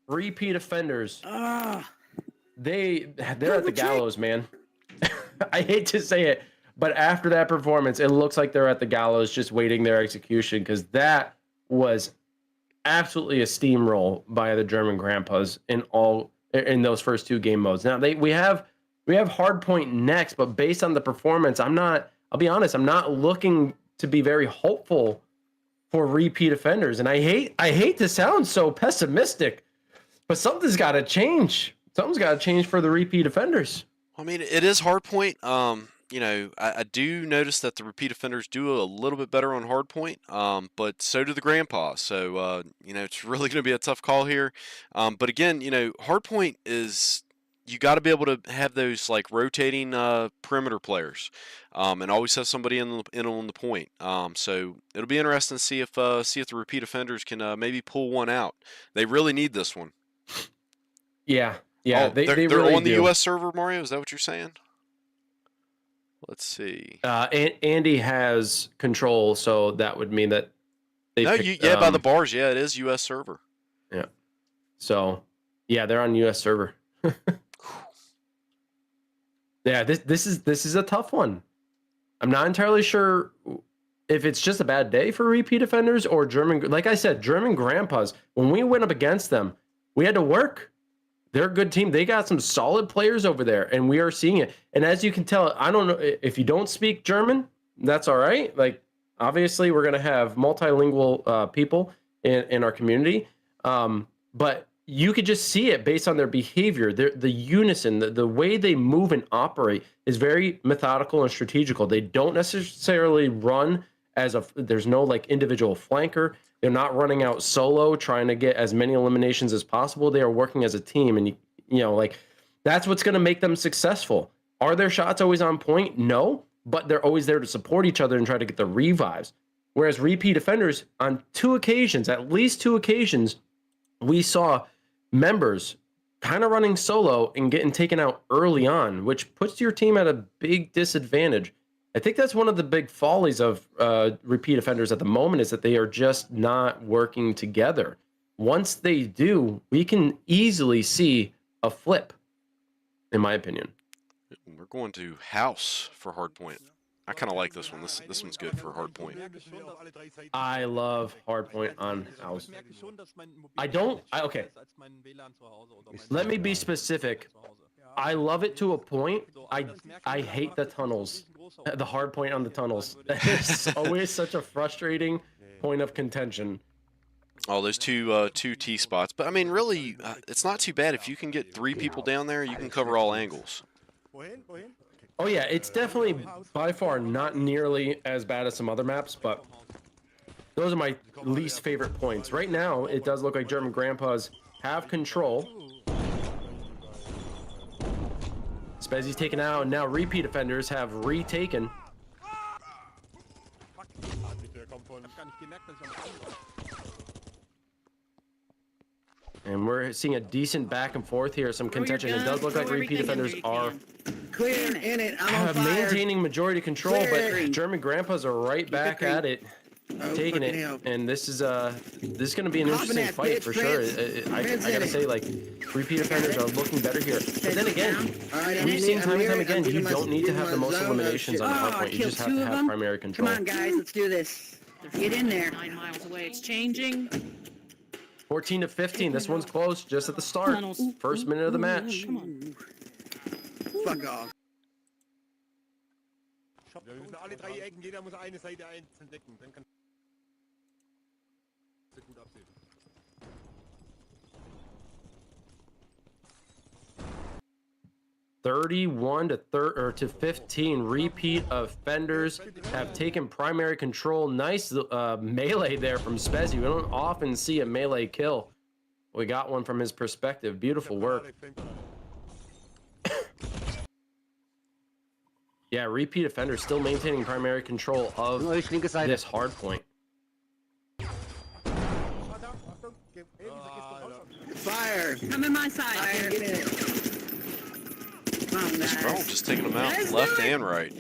Repeat offenders. Oh, They're at the gallows, man. I hate to say it, but after that performance, it looks like they're at the gallows just waiting their execution because that was absolutely a steamroll by the German grandpas in those first 2 game modes. Now we have Hardpoint next, but based on the performance, I'll be honest, I'm not looking to be very hopeful for repeat offenders. And I hate to sound so pessimistic, but something's got to change. Something's got to change for the repeat offenders. I mean, it is Hardpoint. You know, I do notice that the repeat offenders do a little bit better on Hardpoint, but so do the grandpas. So, you know, it's really going to be a tough call here. But again, you know, Hardpoint is, you got to be able to have those like rotating perimeter players, and always have somebody in on the point. So it'll be interesting to see if the repeat offenders can maybe pull one out. They really need this one. Yeah, Oh, they they're really on the do. U.S. server, Mario. Is that what you're saying? Let's see. Andy has control, so that would mean that No, picked, yeah, by the bars, yeah, it is U.S. server. Yeah. So, yeah, they're on U.S. server. Yeah, this is a tough one. I'm not entirely sure if it's just a bad day for repeat offenders or German. Like I said, German grandpas. When we went up against them, we had to work. They're a good team. They got some solid players over there, and we are seeing it. And as you can tell, I don't know if you don't speak German, that's all right. Like, obviously, we're going to have multilingual people in our community, but you could just see it based on their behavior. The unison, the way they move and operate is very methodical and strategical. They don't necessarily run there's no like individual flanker. They're not running out solo trying to get as many eliminations as possible. They are working as a team, and you know, like, that's what's going to make them successful. Are their shots always on point? No, but they're always there to support each other and try to get the revives. Whereas repeat offenders, on 2 occasions, at least 2 occasions, we saw members kind of running solo and getting taken out early on, which puts your team at a big disadvantage. I think that's one of the big follies of repeat offenders at the moment, is that they are just not working together. Once they do, we can easily see a flip, in my opinion. We're going to house for Hardpoint. I kind of like this one. This one's good for Hardpoint. I love Hardpoint on house. Okay. Let me be specific. I love it to a point. I hate the tunnels. The hard point on the tunnels. It's always such a frustrating point of contention. Oh, those two T spots. But I mean, really, it's not too bad if you can get 3 people down there. You can cover all angles. Oh yeah, it's definitely by far not nearly as bad as some other maps, but those are my least favorite points. Right now, it does look like German grandpas have control. Spezzy's taken out, and now repeat offenders have retaken. And we're seeing a decent back and forth here, some contention. It does look like repeat offenders are Clear in it. I'm on fire. maintaining majority control, Clear. but German grandpas are right back green. at it, Oh, taking fucking it. hell. And this is going to be an Popping interesting that fight bitch, for sure. Vince. I Vince gotta in say, it. like, repeat offenders are looking better here. But then again, All right, we've seen time and time again, you I'm don't need to have the most zone of eliminations shit. on the Oh, hard I point. You killed just have 2 to of have them. primary control. Come on, guys, let's do this. Get in there. 9 miles away. It's changing. 14 to 15. This one's close, just at the start. Tunnels. First minute of the match. Come on. Fuck off. Wir müssen alle 3 Ecken, jeder muss eine Seite einzeln decken. Dann kann gut absehen. To 15 repeat offenders have taken primary control. Nice melee there from Spezzy. We don't often see a melee kill. We got one from his perspective. Beautiful work. Yeah, repeat offenders still maintaining primary control of Linke Seite. this hard point. Fire. Come in my side. Fire. Get in it. Come on, Strong, guys. just taking them out Let's do left it. and right.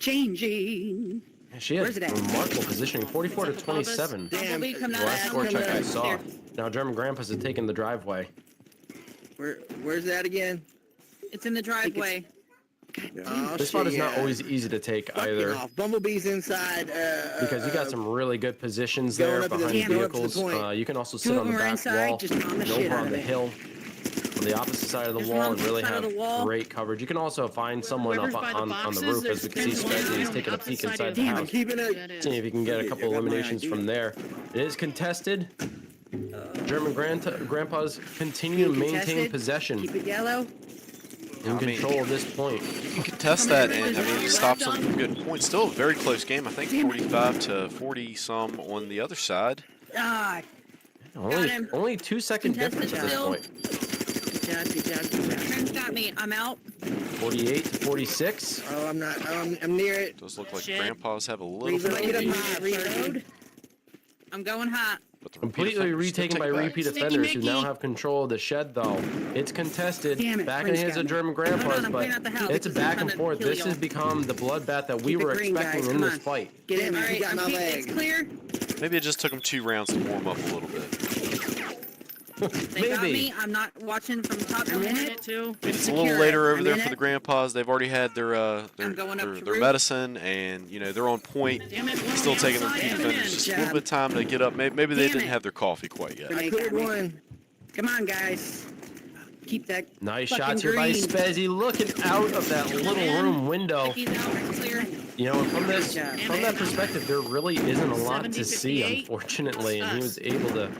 Changing. Yeah, she has Where's it at? remarkable positioning. 44 to 27. Damn. Bumblebee, come down. Last score check I saw. There. Now German grandpas have taken the driveway. Where's that again? It's in the driveway. God Oh, This spot shit, is not yeah. always easy to take Fucking either, off. Bumblebee's inside. because you got some really good positions going there up to the- behind going up to the vehicles. point. You can also Two sit of on the them are back inside, wall, just on the and shit over out on of the it. hill, on the opposite side of the There's wall, one and on the really side of have the wall. great coverage. You can also find someone up Whoever's by the on the boxes, roof, there's as we can see. one Spezzy is on taking the a peek opposite inside side the of I'm house, keeping it. Yeah, it is. seeing if you can get a Okay, couple I got my eliminations idea. from there. It is contested. German grandpas continue to Being maintain contested. possession Keep it yellow. in I mean- control of this point. You can test that, and I mean, it stops them from good points. Still a very close game. I think 45 to 40 some on the other side. Ah, Only him. 2-second difference Contested at this still. point. good job, good job, good job. Trent's got me. I'm out. 48 to 46. Oh, I'm not. I'm near it. Does look like Shit. grandpas have a little bit Reload. of lead, Hot, Reload. I'm going hot. but the repeat Completely offenders still retaken take by it back. repeat Sticky offenders who now Mickey. have control of the shed, though. It's contested. Damn it, Back in the Prince hands got of me. German Hold on, grandpas, I'm but cleaning out the house. it's a I'm back trying and to forth. kill This y'all. has become the bloodbath that we Keep it were green, expecting guys. in Come this on. fight. Get in Damn it, there. he got my It's leg. clear. Maybe it just took them 2 rounds to warm up a little bit. They got Maybe. me. I'm not watching from top to I'm in minute. it too. I mean, it's a Secure little it. later over I'm there in for it. the grandpas. They've already had their I'm going up to their roof. medicine, and you know they're on point. Damn it, one Still on the taking the outside, repeat come in. offenders. Just a little Job. bit of time to get up. Maybe they Damn didn't it. have their coffee quite yet. I They got cleared me. one. Come on, guys. Keep that. Nice Fucking shots here by green. Spezzy, looking out of that little room window. He's out, clear. You know, and from Good job. from that perspective, there really isn't a lot 70, to see, 58. unfortunately, and he was That's able to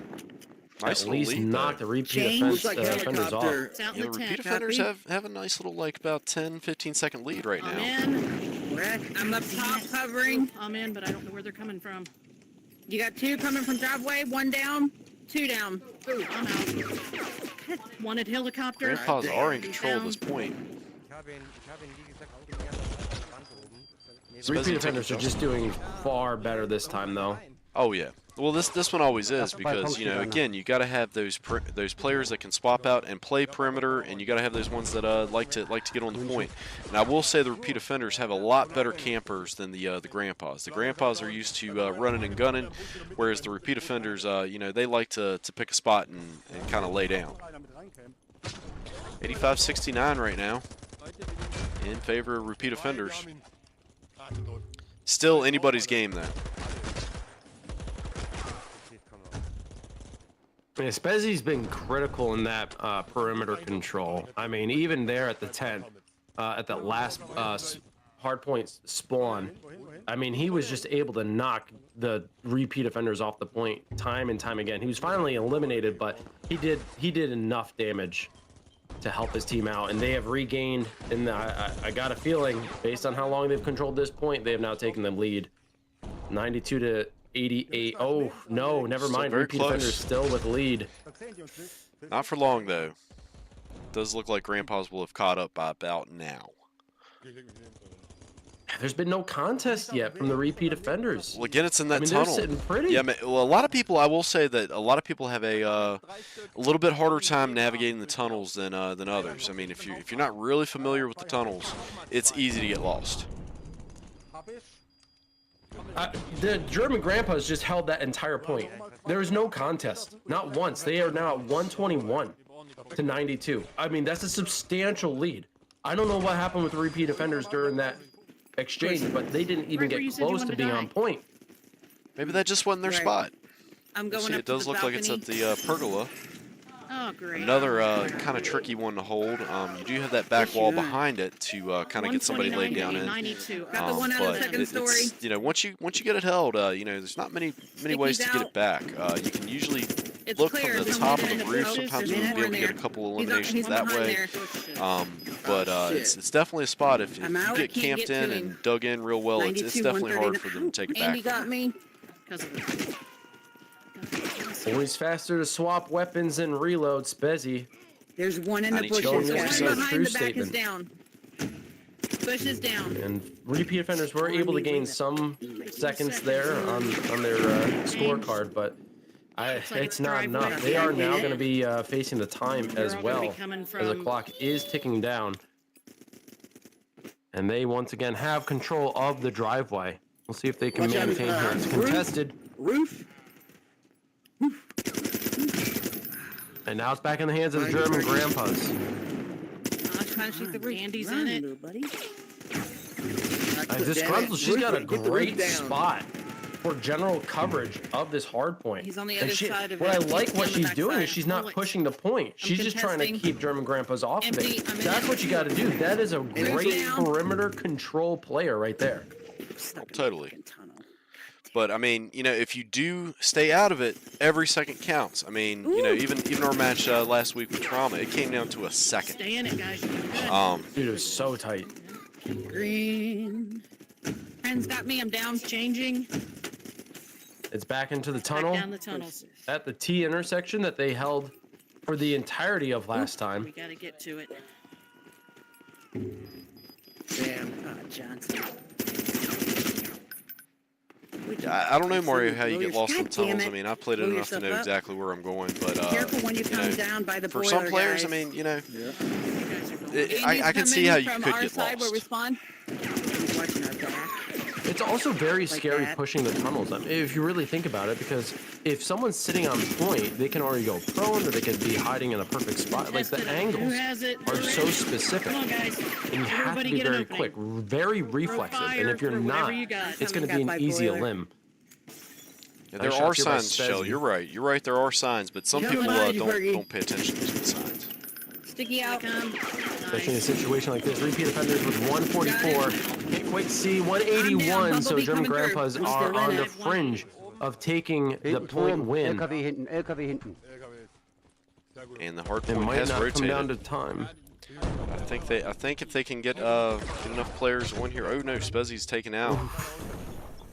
Nice at little least lead, knock though. the repeat James? offense, Looks like offenders off. helicopter. It's out Yeah, in the the repeat tent. offenders Copy. have a nice little like about 10-15 second lead right I'm now. in. We're at, I'm up top covering. I'm in, but I don't know where they're coming from. You got 2 coming from driveway. 1 down. 2 down. I'm out. Wanted helicopter. Grandpas are in control at this point. Ich habe ihn, wie gesagt, auch gelernt, auf der Bank oben. Spezzy Repeat took offenders are adjustment. just doing far better this time, though. Oh yeah. Well, this one always is That's what my because you know function again you got to have those players that can swap out and play perimeter, and you got to have those ones that like to get on the point. And I will say the repeat offenders have a lot better campers than the grandpas. The grandpas are used to running and gunning, whereas the repeat offenders, you know, they like to pick a spot and kind of lay down. 85-69 right now in favor of repeat offenders. Still anybody's game though. Yeah, Spezzy's been critical in that perimeter control. I mean, even there at the tent, at that last hardpoint spawn, I mean, he was just able to knock the repeat offenders off the point time and time again. He was finally eliminated, but he did enough damage to help his team out, and they have regained. And I got a feeling, based on how long they've controlled this point, they have now taken the lead, 92 to 88. Oh no, never Still mind. very Repeat close. offenders still with lead. Not for long though. Does look like grandpas will have caught up by about now. There's been no contest yet from the repeat offenders. Well, again, it's in that I mean, they're tunnel. sitting pretty. Yeah, well, a lot of people. I will say that a lot of people have a little bit harder time navigating the tunnels than others. I mean, if you're not really familiar with the tunnels, it's easy to get lost. The German grandpas just held that entire point. There is no contest, not once. They are now at 121 to 92. I mean, that's a substantial lead. I don't know what happened with the repeat offenders during that exchange, but they didn't even Remember you get said you close wanted to to being die. on point. Maybe that just wasn't their Right. spot. I'm going See, up it does to the look like it's balcony. at the pergola. Oh, great. Another kind of tricky one to hold. You do have that back Yes, you wall are. behind it to kind of get somebody laid 129 down to in. 92. Got the one out of the But second story. it's, you know, once you get it held, you know, there's not many ways to get out. it back. You can usually It's look clear. from the There's top one of the in roof. post. Sometimes There's you'll more be able to in get a there. couple He's eliminations behind that way. there. But shit. it's definitely a spot if I'm you out. I get can't camped get in to and him. dug in real well. It's 92, definitely hard 139. for them to take it Andy back. got me. Because of the... Always faster to swap weapons and reload. Spezzy. There's one in the 92 bushes. showing One us a behind true the back is statement. down. Bush is down. And repeat offenders were able to gain some seconds there on their scorecard, but it's not enough. They are now going to be facing the time They're as all gonna be well, coming as the from- clock is ticking down. And they once again have control of the driveway. We'll see if they can Watch out, maintain here. It's contested. Roof. And now it's back in the hands of the German grandpas. I was trying to shoot the roof. Andy's Run, in it. little buddy. Disgruntled, she's got a Get the roof great down. spot for general coverage of this hard point. He's on the And other side of what it. I like what He's on the she's doing backside. is she's not Bullets. pushing the point. She's just trying to contesting. keep German grandpas off of Empty. it. I'm in That's it. what you got to do. That is a great down. perimeter control player right there. Stuck in the Totally. fucking tunnel. But I mean, if you do stay out of it, every second counts. I mean, even our match last week with Trauma, it came down to a second. Stay in it, guys. You're doing good. Dude, it was so tight. Green. Friends got me. I'm down. Changing. It's back into the Back tunnel down the tunnels. at the T intersection that they held for the entirety of last time. We gotta get to it. Damn. Johnson. I don't know, Mario, how you get lost in the God damn tunnels. it. I mean, I played it Blow enough to know yourself up. exactly where I'm going, but Careful when you come down by the for boiler, some players, guys. I mean, You guys are going. I can see how you from could our get side where we lost. spawn. He's watching our back. It's also very Like scary that. pushing the tunnels. I mean, if you really think about it, because if someone's sitting on point, they can already go prone, or they could be hiding in a perfect spot. Like the Tested it. Who angles has it? are We're so ready. specific, Come on, guys. and you have to Everybody be get an very opening. quick, very reflexive. And fire, if you're throw whatever not, you got. it's going to Got be by an easy boiler. limb. Yeah, there Nice are shots here by signs, Shell. Stezzy. You're right. You're right. There are signs, but some Yeah, people behind you, Fergie. don't pay attention to the signs. Sticky out. Come. Especially in a Nice. situation like this, repeat offenders with 144, can't quite see I'm 181. down, So Bumblebee German coming through. grandpas We're are still on in the it. fringe of taking the Hinten point Turm, win. LKW hinten, LKW hinten. LKW. Sehr gut. And the hard It point might has not come down rotated. to time. I think if they can get enough players on here. Oh no, Spezzy's taken out.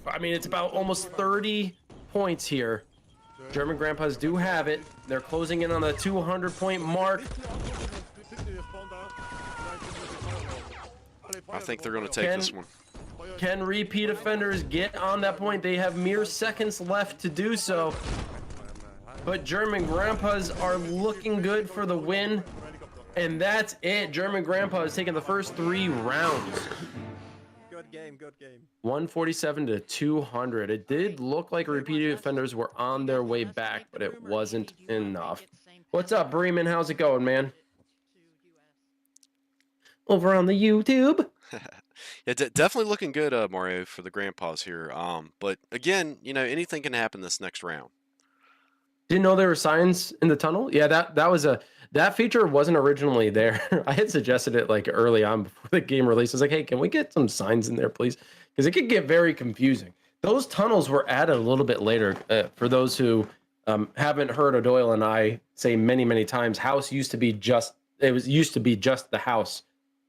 I mean, it's about almost 30 points here. German grandpas do have it. They're closing in on the 200-point mark. I think they're going to take this one. Can repeat offenders get on that point? They have mere seconds left to do so. But German grandpas are looking good for the win. And that's it. German grandpa is taking the first 3 rounds. Good game, good game. 147 to 200. It did look like repeated offenders were on their way back, but it wasn't enough. What's up, Bremen? How's it going, man? Over on the YouTube. Yeah, definitely looking good, Mario, for the grandpas here. But again, anything can happen this next round. Didn't know there were signs in the tunnel. Yeah, that feature wasn't originally there. I had suggested it like early on before the game release. I was like, hey, can we get some signs in there, please? Because it could get very confusing. Those tunnels were added a little bit later. For those who haven't heard O'Doyle and I say many, many times, house used to be just the house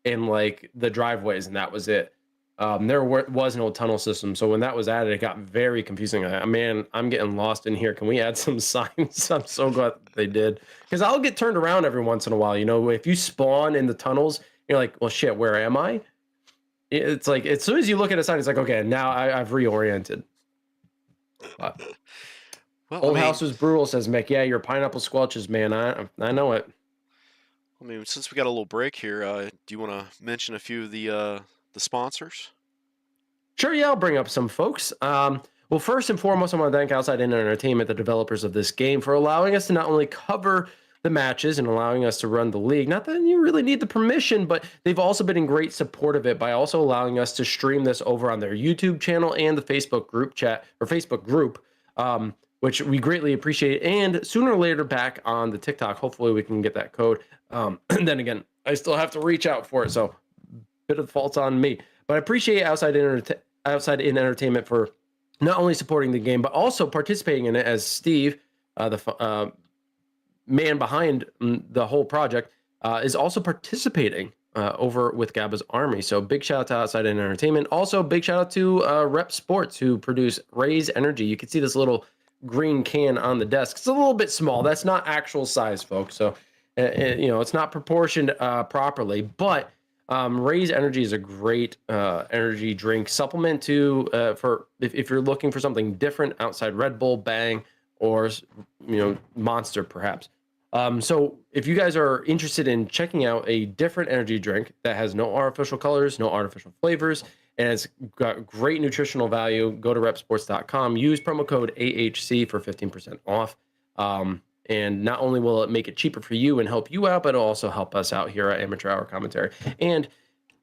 and like the driveways, and that was it. There was no tunnel system, so when that was added, it got very confusing. Man, I'm getting lost in here. Can we add some signs? I'm so glad they did, because I'll get turned around every once in a while. If you spawn in the tunnels, you're like, well, shit, where am I? It's like as soon as you look at a sign, it's like, okay, now I've reoriented. Well, Old house was brutal, says Mick. Yeah, your pineapple squelches, man. I know it. I mean, since we got a little break here, do you want to mention a few of the sponsors? Sure, yeah, I'll bring up some folks. Well, first and foremost, I want to thank OutsideIn Entertainment, the developers of this game, for allowing us to not only cover the matches and allowing us to run the league. Not that you really need the permission, but they've also been in great support of it by also allowing us to stream this over on their YouTube channel and the Facebook group chat or Facebook group, which we greatly appreciate. And sooner or later back on the TikTok, hopefully we can get that code. And then again, I still have to reach out for it, so bit of the fault's on me. But I appreciate OutsideIn Entertainment for not only supporting the game, but also participating in it, as Steve, the man behind the whole project, is also participating over with Gabba's Army. So big shout out to OutsideIn Entertainment. Also big shout out to Rep Sports, who produce Raise Energy. You can see this little green can on the desk. It's a little bit small. That's not actual size, folks. So, it's not proportioned properly, but Raise Energy is a great energy drink supplement for if you're looking for something different outside Red Bull, Bang, or Monster perhaps. So if you guys are interested in checking out a different energy drink that has no artificial colors, no artificial flavors, and it's got great nutritional value, go to repsports.com, use promo code AHC for 15% off. And not only will it make it cheaper for you and help you out, but it'll also help us out here at Amateur Hour Commentary. And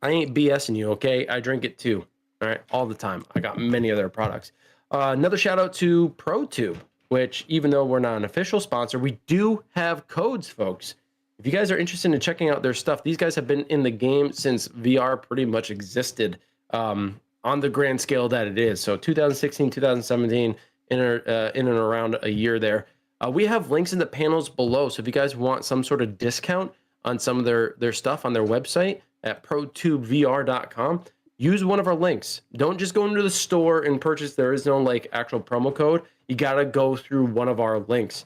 I ain't BSing you, okay? I drink it too. All right, all the time. I got many of their products. Another shout out to ProTube, which even though we're not an official sponsor, we do have codes, folks. If you guys are interested in checking out their stuff, these guys have been in the game since VR pretty much existed on the grand scale that it is. So 2016, 2017, in and around a year there. We have links in the panels below. So if you guys want some sort of discount on some of their stuff on their website at protubevr.com, use one of our links. Don't just go into the store and purchase. There is no like actual promo code. You got to go through one of our links.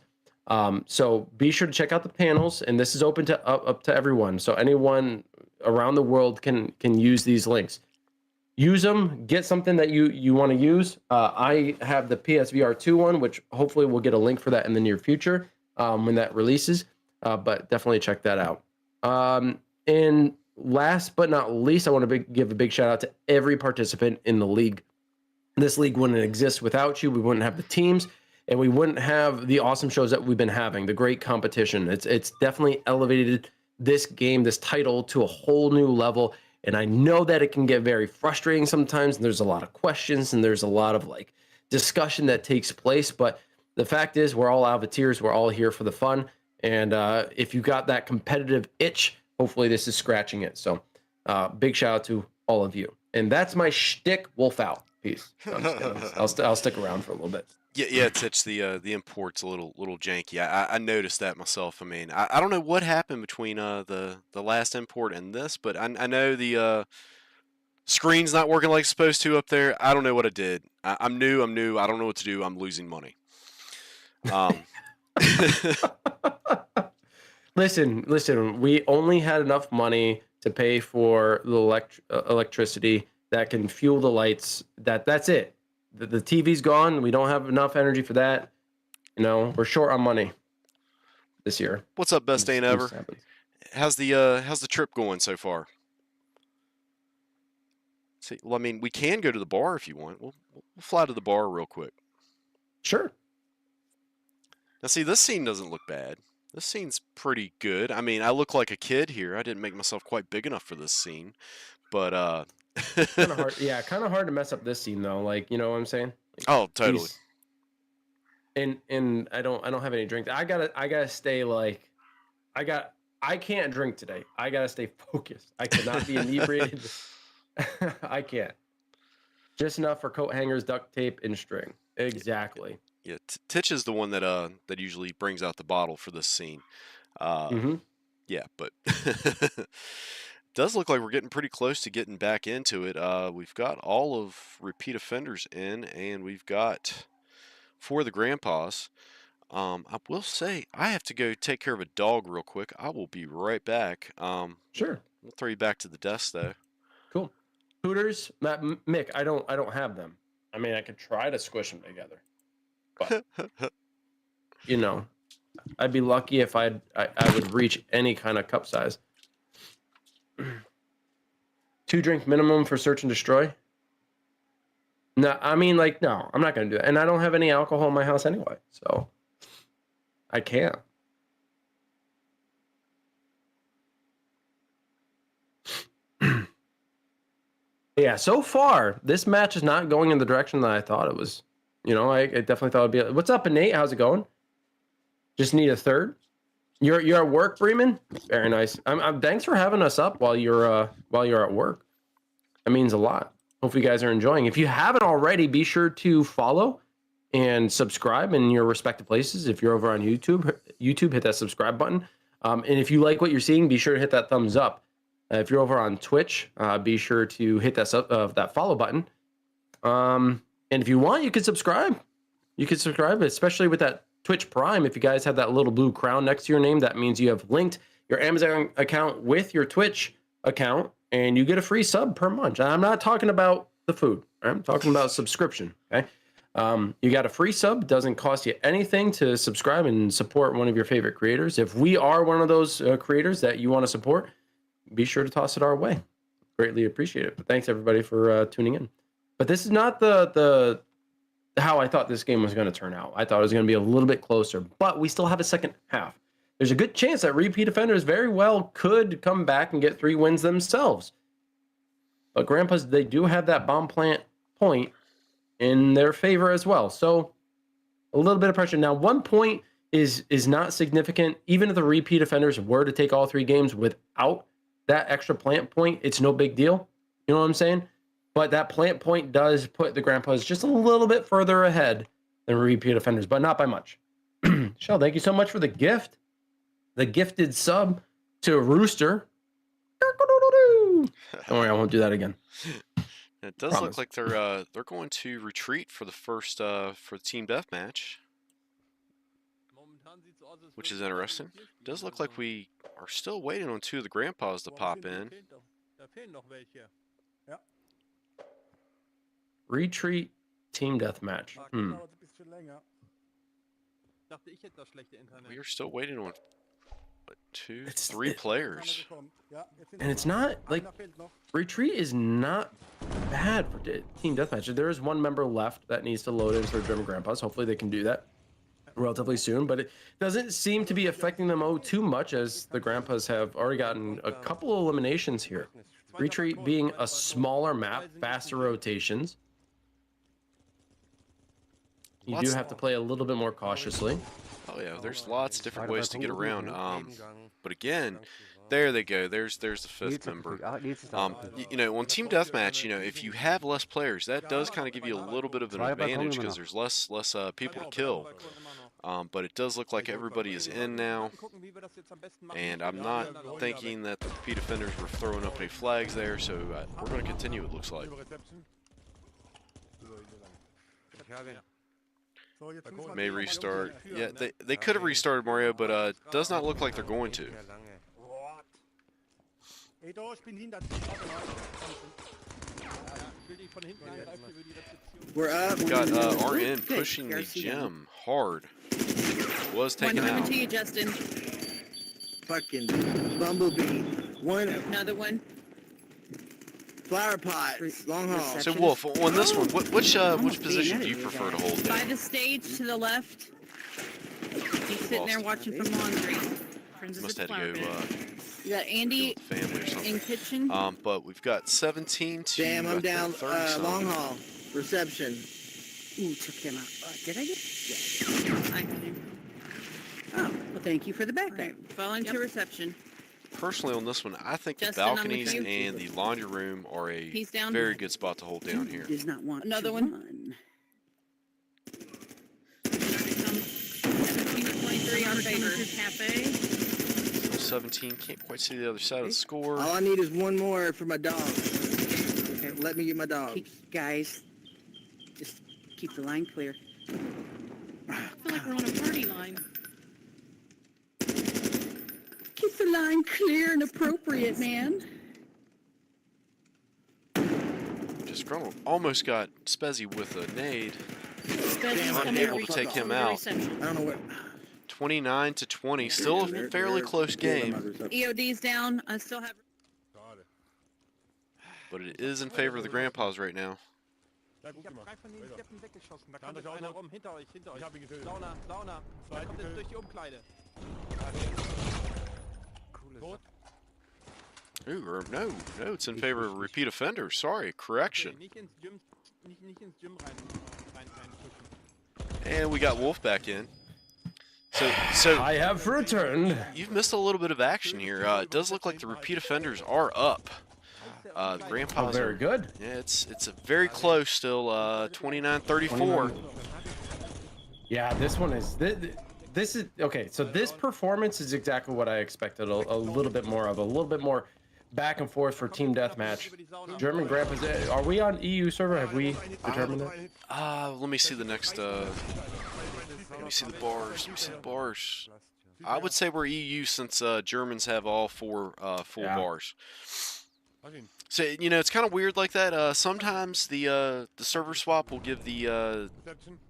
So be sure to check out the panels, and this is open to up to everyone. So anyone around the world can use these links. Use them. Get something that you want to use. I have the PSVR 2 one, which hopefully we'll get a link for that in the near future when that releases. But definitely check that out. And last but not least, I want to give a big shout out to every participant in the league. This league wouldn't exist without you. We wouldn't have the teams, and we wouldn't have the awesome shows that we've been having, the great competition. It's definitely elevated this game, this title, to a whole new level. And I know that it can get very frustrating sometimes, and there's a lot of questions, and there's a lot of like discussion that takes place. But the fact is, we're all Alvateers. We're all here for the fun. And if you got that competitive itch, hopefully this is scratching it. So big shout out to all of you. And that's my shtick. Wolf out. Peace. No, I'm just kidding. I'll stick around for a little bit. Yeah, Titch, the import's a little janky. I noticed that myself. I mean, I don't know what happened between the last import and this, but I know the screen's not working like it's supposed to up there. I don't know what I did. I'm new. I don't know what to do. I'm losing money. Listen. We only had enough money to pay for the electricity that can fuel the lights. That's it. The TV's gone. We don't have enough energy for that. You know, we're short on money this year. What's up, best ain't ever? How's the trip going so far? See, well, I mean, we can go to the bar if you want. We'll fly to the bar real quick. Sure. Now, see, this scene doesn't look bad. This scene's pretty good. I mean, I look like a kid here. I didn't make myself quite big enough for this scene, but kind of hard. Yeah, kind of hard to mess up this scene though. Like, you know what I'm saying? Like, oh, totally. And I don't have any drink. I gotta stay like, I can't drink today. I gotta stay focused. I cannot be inebriated. I can't. Just enough for coat hangers, duct tape, and string. Exactly. Yeah, Titch is the one that usually brings out the bottle for this scene. Yeah, but does look like we're getting pretty close to getting back into it. We've got all of repeat offenders in, and we've got for the grandpas. I will say I have to go take care of a dog real quick. I will be right back. Sure. We'll throw you back to the desk though. Cool. Hooters, Mick. I don't have them. I mean, I could try to squish them together, but you know, I'd be lucky if I would reach any kind of cup size. 2 drink minimum for search and destroy. No, I mean, like, no, I'm not gonna do that, and I don't have any alcohol in my house anyway, so I can't. Yeah, so far this match is not going in the direction that I thought it was. You know, I definitely thought it'd be. What's up, Nate? How's it going? Just need a third. You're at work, Bremen? Very nice. Thanks for having us up while you're at work. That means a lot. Hope you guys are enjoying. If you haven't already, be sure to follow and subscribe in your respective places. If you're over on YouTube, hit that subscribe button. And if you like what you're seeing, be sure to hit that thumbs up. If you're over on Twitch, be sure to hit that follow button. And if you want, you can subscribe. You can subscribe, especially with that Twitch Prime. If you guys have that little blue crown next to your name, that means you have linked your Amazon account with your Twitch account, and you get a free sub per month. And I'm not talking about the food. I'm talking about subscription. Okay. You got a free sub. Doesn't cost you anything to subscribe and support one of your favorite creators. If we are one of those creators that you want to support, be sure to toss it our way. Greatly appreciate it. But thanks everybody for tuning in. But this is not the how I thought this game was going to turn out. I thought it was going to be a little bit closer, but we still have a second half. There's a good chance that repeat offenders very well could come back and get 3 wins themselves. But Grandpa's, they do have that bomb plant point in their favor as well. So a little bit of pressure. Now, 1 point is not significant. Even if the repeat offenders were to take all 3 games without that extra plant point, it's no big deal. You know what I'm saying? But that plant point does put the Grandpas just a little bit further ahead than repeat offenders, but not by much. Shell, thank you so much for the gift. The gifted sub to Rooster. Don't worry, I won't do that again. It does Promise. look like they're going to retreat for the first for the team deathmatch, which is interesting. It does look like we are still waiting on 2 of the Grandpas to pop in. Retreat team deathmatch. We are still waiting on what, 2, 3 players. And it's not like retreat is not bad for team deathmatch. There is 1 member left that needs to load into their German Grandpas. Hopefully they can do that relatively soon, but it doesn't seem to be affecting them too much, as the Grandpas have already gotten a couple of eliminations here. Retreat being a smaller map, faster rotations. You do have to play a little bit more cautiously. Oh yeah, there's lots of different ways to get around. But again, there they go. There's the 5th member. You know, on team deathmatch, you know, if you have less players, that does kind of give you a little bit of an advantage because there's less people to kill. But it does look like everybody is in now, and I'm not thinking that the repeat offenders were throwing up any flags there, so we're going to continue. It looks like. May restart. Yeah, they could have restarted Mario, but does not look like they're going to. We're up. Oh, We got RN pushing the gym hard. Was taken One coming out. to you, Justin. Fucking bumblebee. One Another one. flower pot. Long haul. So Wolf, on this one, which Almost position do being you edited, prefer to guys. hold By down? the stage to the left. He's sitting there watching from laundry. Friends Must at have the to flower go bed. You got Andy with family or in something. kitchen. But we've got 17 to Damn, I I'm think, down. 30 Long some. haul. Reception. Ooh, took him out. Did I get? I had him. Oh, well, thank you for the Right. background. Volunteer reception. Personally, on this one, I think the Justin, I'm with balconies you. and the laundry room are a He's down. very good spot to hold down here. Does not want Another to one. run. 17-23 our favor. Cafe. 17, can't quite see the other side of the score. All I need is 1 more for my dog. Okay. Let me get my dog. Guys, just keep the line clear. I feel like we're on a party line. Keep the line clear and appropriate, man. Disgruntled almost got Spezzy with a nade. Spezzy's coming Unable to to take him the out. reception. I don't know what. 29 to 20, still a fairly close game, EOD's down. I still have. but it is in favor of the Grandpas right now. Ich hab 3 von den Deppen weggeschossen. Da kam jetzt einer rum, hinter euch. Ich hab ihn getötet. Sauna. Da kommt jetzt durch die Umkleide. Tot. Ooh, or no, it's in favor of repeat offenders. Sorry, correction. Nicht ins Gym rein And we got Wolf back in. So I have returned. you've missed a little bit of action here. It does look like the repeat offenders are up. The Oh, Grandpas very are, good. yeah, it's a very close still. 29-34. Yeah, this one is this is okay. So this performance is exactly what I expected. A little bit more of a little bit more back and forth for team deathmatch. German Grandpas. Are we on EU server? Have we determined that? Let me see the next. Let me see the bars. I would say we're EU since Germans have all 4 full Yeah. bars. So you know it's kind of weird like that. Sometimes the server swap will give the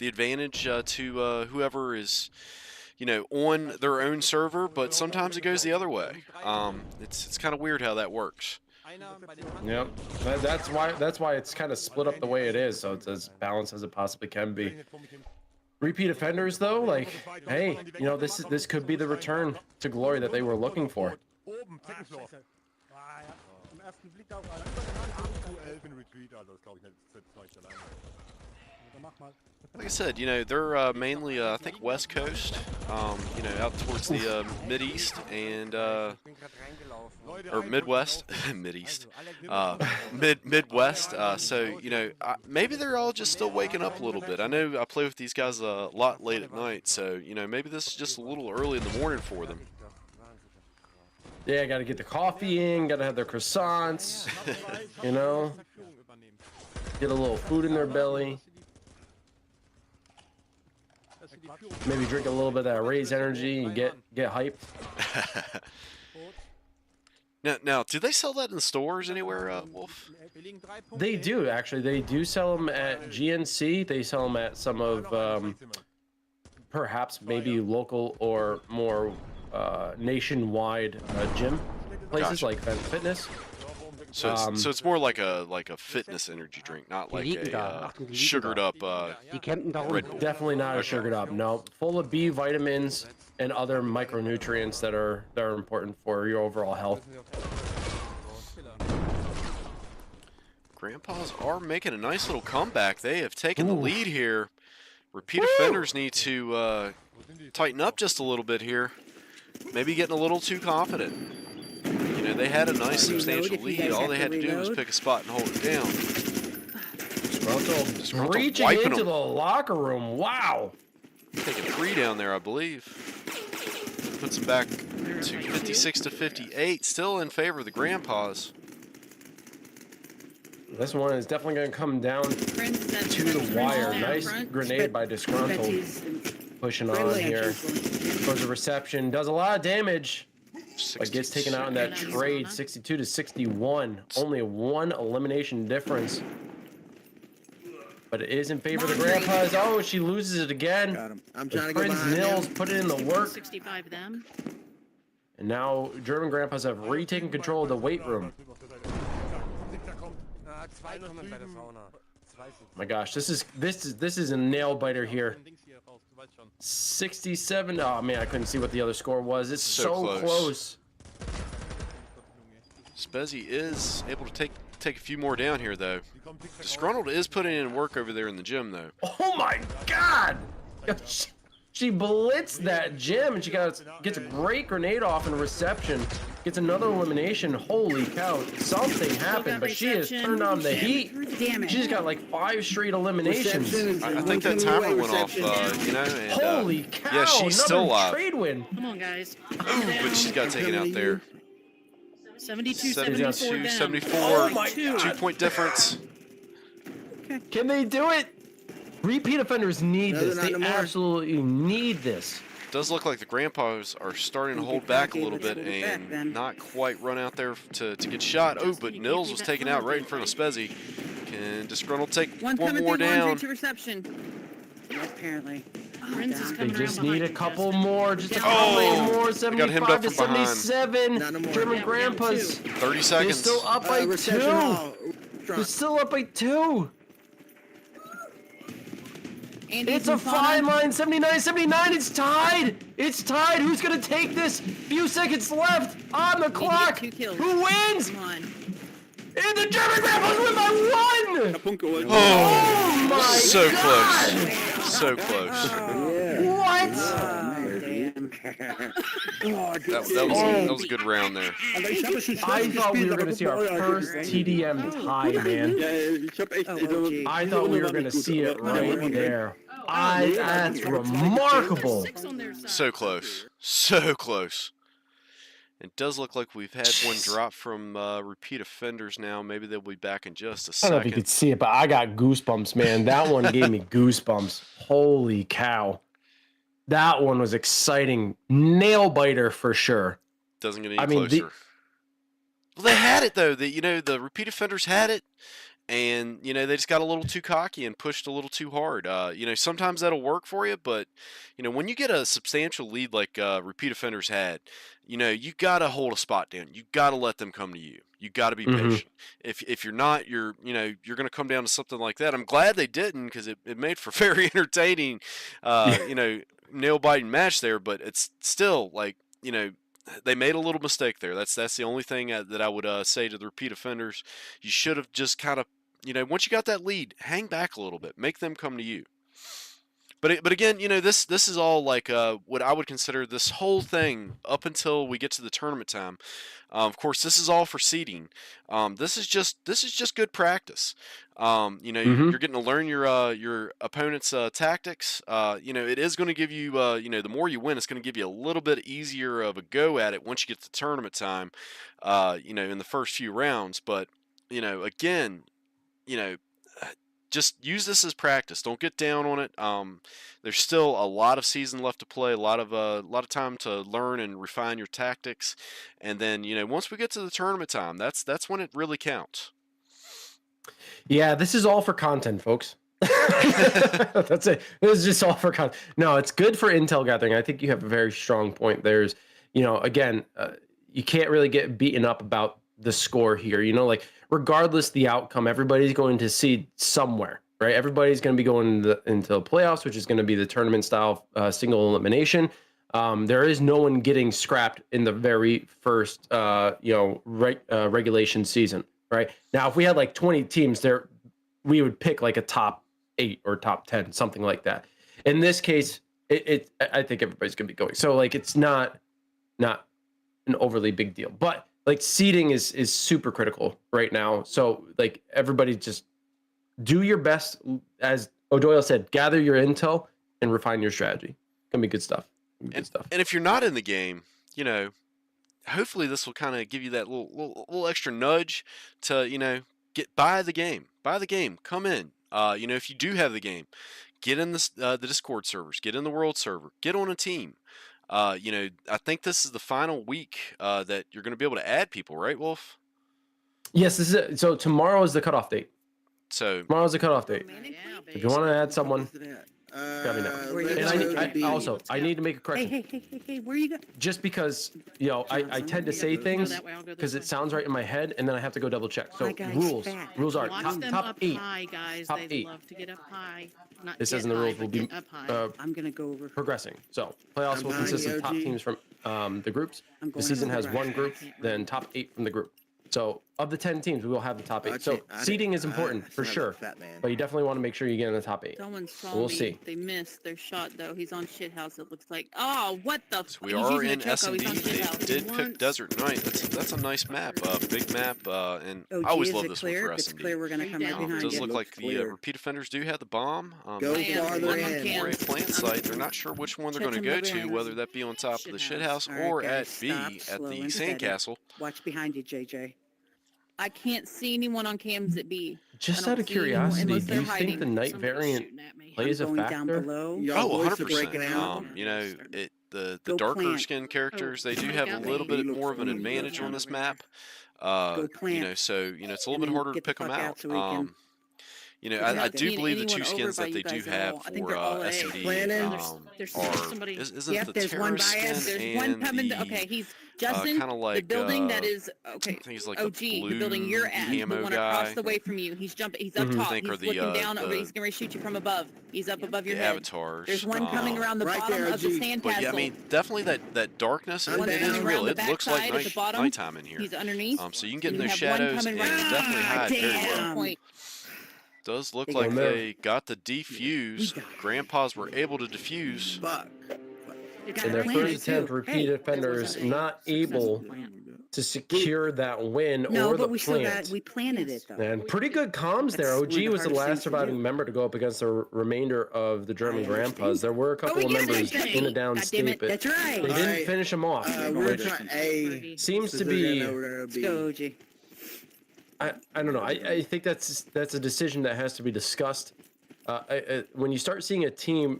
advantage to whoever is, you know, on their own server, but sometimes it goes the other way. It's kind of weird how that works. Yep. That's why it's kind of split up the way it is. So it's as balanced as it possibly can be. Repeat offenders though, like, hey, you know, this could be the return to glory that they were looking for. Oben, Zeckenfloor. ersten Blick auf AWL bin Retreat, also das glaube ich nicht, das ist nicht alleine. Dann mach mal. Like I said, you know, they're mainly, I think, West Coast, you know, out towards the Mid-East and, or Midwest, Mid-East, Midwest, so, you know, maybe they're all just still waking up a little bit. I know I play with these guys a lot late at night, so, you know, maybe this is just a little early in the morning for them. Yeah, got to get the coffee in, got to have their croissants, you know, get a little food in their belly. Maybe drink a little bit of that raised energy and get hyped. Now, do they sell that in stores anywhere, Wolf? They do, actually. They do sell them at GNC. They sell them at some of, perhaps maybe local or more nationwide gym places Gotcha. like Fitness. So it's more like a fitness energy drink, not like a sugared up Die campen da Red unten. Bull. Definitely not a sugared up. No, full of B vitamins and other micronutrients that are important for your overall health. Grandpas are making a nice little comeback. They have taken the lead here. Repeat offenders need to tighten up just a little bit here. Maybe getting a little too confident. You know, they had a nice substantial lead. All they had to do was pick a spot and hold it down. Disgruntled reaching wiping into them. the locker room. Wow. Taking 3 down there, I believe. Puts them back to 56 to 58. Still in favor of the Grandpas. This one is definitely going to come down Friends, that's to the friends wire. down Nice front. grenade by Disgruntled. Betsy's Pushing on friendly, here. actually. Goes a reception. Does a lot of damage. But gets taken out in that 66. trade, 62 to 61. Only one elimination difference. But it is in favor of the Grandpas. Oh, she loses it again. Got him. I'm trying to go Prince behind Nils him. put it in the work. 65 them. And now German Grandpas have retaken control of the weight room. My gosh, this is a nail biter here. 67. Oh man, I couldn't see what the other score was. It's So so close. Spezzy is able to take a few more down here, though. Disgruntled is putting in work over there in the gym, though. Oh my God! She blitzed that gym and she gets a great grenade off in a reception. Gets another elimination. Holy cow! Something happened, but she has turned on the heat. Damn it. She's got like 5 straight eliminations. Reception is I one think that coming timer away, went off, reception. you know, and Holy cow! yeah, she's another still alive. trade win. Come on, guys. But she's got taken out there. 72, 72, 74 down. 74, Oh my God. 2-point difference. Can they do it? Repeat offenders need No, this. they're not They no more. absolutely need this. Does look like the Grandpas are starting to Think hold they back a gave little it bit back and then. not quite run out there to get shot. Oh, but Nils was taken out right in front of Spezzy. Can Disgruntled take One one coming more through laundry down? to reception. Apparently. Friends is God. They coming just around need a behind you, couple Justin. more, just a Down. couple Oh, more. they got hemmed up 75 to from behind. 77. Not no more. German Yeah, we're down Grandpas. 30 They're seconds. still up by Reception 2. hall. They're still up by 2. Andy It's a from fine Fauna. line. 79. It's tied. It's tied. Who's gonna take this? Few seconds left on the clock. 2 kills. Who wins? Come on. And the German Grandpas win by 1. Punko. Oh my So God. close. So close. What? That was a good round there. I thought we were gonna see our first TDM tie, man. I thought we were gonna see it right there. That's remarkable. 6 on their side. So close. So close. It does look like we've had one drop from repeat offenders now. Maybe they'll be back in just a I don't know if you second. could see it, but I got goosebumps, man. That one gave me goosebumps. Holy cow. That one was exciting. Nail biter for sure. Doesn't get any I mean, closer. Well, they had it though. The repeat offenders had it, and they just got a little too cocky and pushed a little too hard. Sometimes that'll work for you, but when you get a substantial lead like repeat offenders had, you got to hold a spot down. You got to let them come to you. You got to be Mhm. patient. If you're not, you're going to come down to something like that. I'm glad they didn't because it made for very entertaining, nail biting match there. But it's still like they made a little mistake there. That's the only thing that I would say to the repeat offenders. You should have just kind of, once you got that lead, hang back a little bit, make them come to you. But again, this is all like what I would consider this whole thing up until we get to the tournament time. Of course, this is all for seeding. This is just good practice. You're getting to learn your opponent's tactics. It is going to give you the more you win, it's going to give you a little bit easier of a go at it once you get to tournament time. In the first few rounds, but again, just use this as practice. Don't get down on it. There's still a lot of season left to play, a lot of time to learn and refine your tactics, and then once we get to the tournament time, that's when it really counts. Yeah, this is all for content, folks. That's it. This is just all for content. No, it's good for intel gathering. I think you have a very strong point. There's, again, you can't really get beaten up about the score here. Like regardless the outcome, everybody's going to seed somewhere, right? Everybody's going to be going into the playoffs, which is going to be the tournament style single elimination. There is no one getting scrapped in the very first, regulation season, right? Now, if we had like 20 teams there, we would pick like a top 8 or top 10, something like that. In this case, I think everybody's going to be going. So like, it's not an overly big deal, but like seeding is super critical right now. So like everybody just do your best. As O'Doyle said, gather your intel and refine your strategy. Gonna be good stuff. And if you're not in the game, hopefully this will kind of give you that little extra nudge to, get by the game. Come in. If you do have the game, get in the Discord servers, get in the world server, get on a team. I think this is the final week that you're going to be able to add people, right, Wolf? Yes, this is it. So tomorrow is the cutoff date. So tomorrow's the cutoff date. Yeah, If you want to add someone, grab me now. let's And I need to make a correction. Hey, where you go? Just because I tend to say things because it sounds right in my head, and then I have to go double check. So My guy's rules fat. are Watch them top up 8. high, guys. Top They 8. love to get up high. Not It says get in the high, rules will but be get up high. I'm gonna go over. progressing. So playoffs will I'm consist behind of top you, OG. teams from the groups. I'm The going season over. has one group, then top 8 from the group. So of the 10 teams, we will have the top 8. So seeding is important for sure, Fat man. but you definitely want to make sure you get in the top 8. Someone saw We'll me. see. They missed their shot though. He's on shithouse. It looks like. Oh, what the? So we He's are using a in choco. S&D. He's on They shithouse. did pick Once. Desert Knight. That's a nice map, big map, and Oh, I always is love it this clear? one for If it's S&D. clear, we're gonna Are you come right down? It behind does you. look Looks like the clear. repeat offenders do have the bomb. Go I am. farther I'm on in. cam. Or a plant site. They're not sure which one they're going to go to, whether that be on top of the shithouse All right, or guys, at B stop, at slow the and steady. sandcastle. Watch behind you, JJ. I can't see anyone on cams at B. Just I out don't of see anyone curiosity, unless do they're you think hiding. the night Somebody's variant shooting at me. plays a I'm going down factor? below. Y'all Oh, boys are 100%. breaking out. The Go darker plant. skin characters, they do Oh, have a got little me. bit more of an advantage on this map. Go plant. So it's a little And bit then harder to get the pick them fuck out. out so we can- I not do seeing believe the anyone two over skins by that they you do guys at have all. I think for they're all A. S&D Planning. There's somebody. isn't Yep, the there's one terrorist bias. skin There's and one coming. the, Okay, he's Justin. kinda like, the building that is I okay. think he's like OG, the the building you're blue at, the camo one guy. across the way from you. He's jumping. He's up Mhm. top. Think He's are the, looking down. the- He's going to shoot you from above. He's up above your the head. avatars. There's one coming around the Right bottom there, of the OG. sandcastle. But yeah, I mean, definitely that darkness. One It is coming real. around It the looks like backside at the bottom. nighttime in here. He's underneath. So you can get in You those have one shadows coming and right- definitely hide very well. damn. Point. Does look They like go there. they got the defuse. Grandpas were able to defuse. Fuck. In their first attempt, repeat offenders not able to secure that win No, or the but we still plant. got, we planted it though. And pretty good comms there. That's one OG of the was the hardest last things to surviving do. member to go up against the remainder of the German I understand. grandpas. There were a couple we of get it, members dang. in a down God damn state, it. but That's right. they didn't Alright. finish them off. We're which trying A. seems to So be, they're gonna know we're Let's gonna go, be- OG. I don't know. I think that's a decision that has to be discussed. When you start seeing a team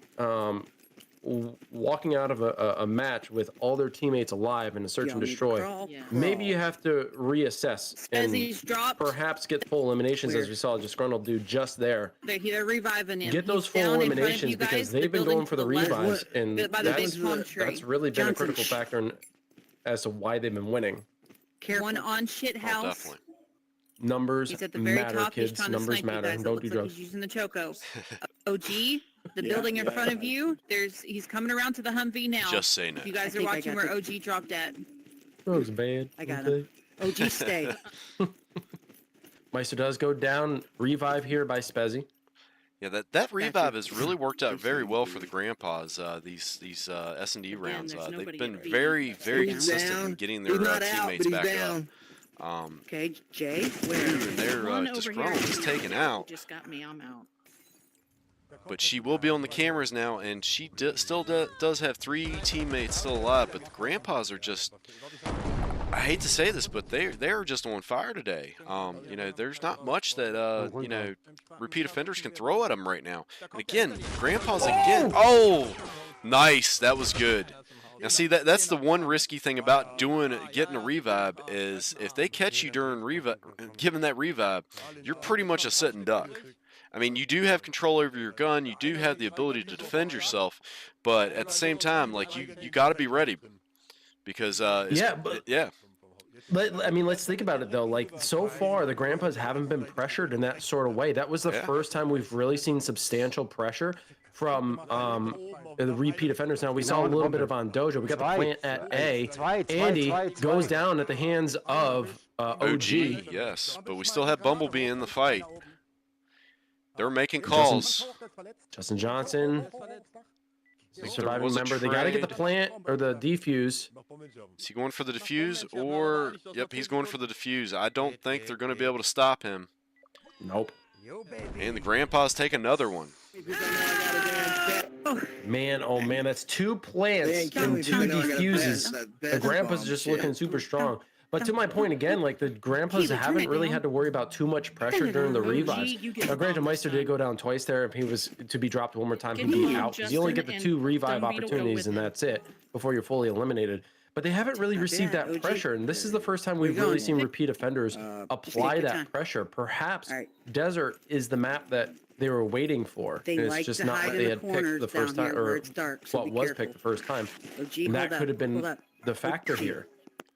walking out of a match with all their teammates alive in a search Y'all and need to destroy, crawl, Yeah. maybe you have to reassess and He's dropped. perhaps get full eliminations, as Weird. we saw Disgruntled do just there. They're reviving him. Get those He's full down in front of eliminations you guys, because the they've been building going for to the left. revives, and By the big that's, palm tree. that's really been a Johnson, critical factor as to why they've been winning. Careful. One on shit Oh, house. definitely. Numbers He's at the very matter, top. He's kids. trying to Numbers snipe you matter. guys. It Don't looks do like drugs. he's using the choco. OG, The Yeah, building in yeah. front of you, he's coming around to the Humvee now. Just say no. If you guys I are think I watching got where the- OG dropped at. That was bad. I got Okay. him. OG stay. Meister does go down. Revive here by Spezzy. Yeah, that revive has really worked out very well for the grandpas. These S&D rounds, there's they've nobody been at B. very very He's consistent in down. getting He's their not out, teammates but he's back down. up. Okay, Jay, Ooh, where? and their One over disgruntled here. is taken out, Just got me. I'm out. but she will be on the cameras now, and she still does have 3 teammates still alive. But the grandpas are just, I hate to say this, but they're just on fire today. You know, there's not much that you know, repeat offenders can throw at them right now. And again, grandpas again. Oh, nice, that was good. Now see, that's the one risky thing about getting a revive is if they catch you during giving that revive, you're pretty much a sitting duck. I mean, you do have control over your gun, you do have the ability to defend yourself, but at the same time, like you got to be ready because yeah. But I mean, let's think about it though. Like so far, the grandpas haven't been pressured in that sort of way. That was the first time we've really seen substantial pressure from the repeat offenders. Now we saw a little bit of on Dojo. We got the plant at A. Andy goes down at the hands of OG. Yes, but we still have Bumblebee in the fight. They're making calls. Justin Johnson, surviving was a member. They got to get the trade. plant or the defuse. Is he going for the defuse or? Yep, he's going for the defuse. I don't think they're going to be able to stop him. Nope. And the grandpas take another one. Man, oh man, that's 2 plants and 2 defuses. The grandpa's just looking super strong. But to my point again, like the grandpas haven't really had to worry about too much pressure during the revives. Now, granted, Meister did go down twice there. If he was to be dropped one more time, he'd be out. 'Cause you only get the 2 revive opportunities, and that's it before you're fully eliminated. But they haven't really received that pressure, and this is the first time we've really seen repeat offenders apply that pressure. Perhaps Desert is the map that they were waiting for. They and like it's just to not hide what in they the had picked corners the first down time, here where or it's dark, so what be was careful. picked the first time. OG, And that hold could up, have been hold up. the factor here.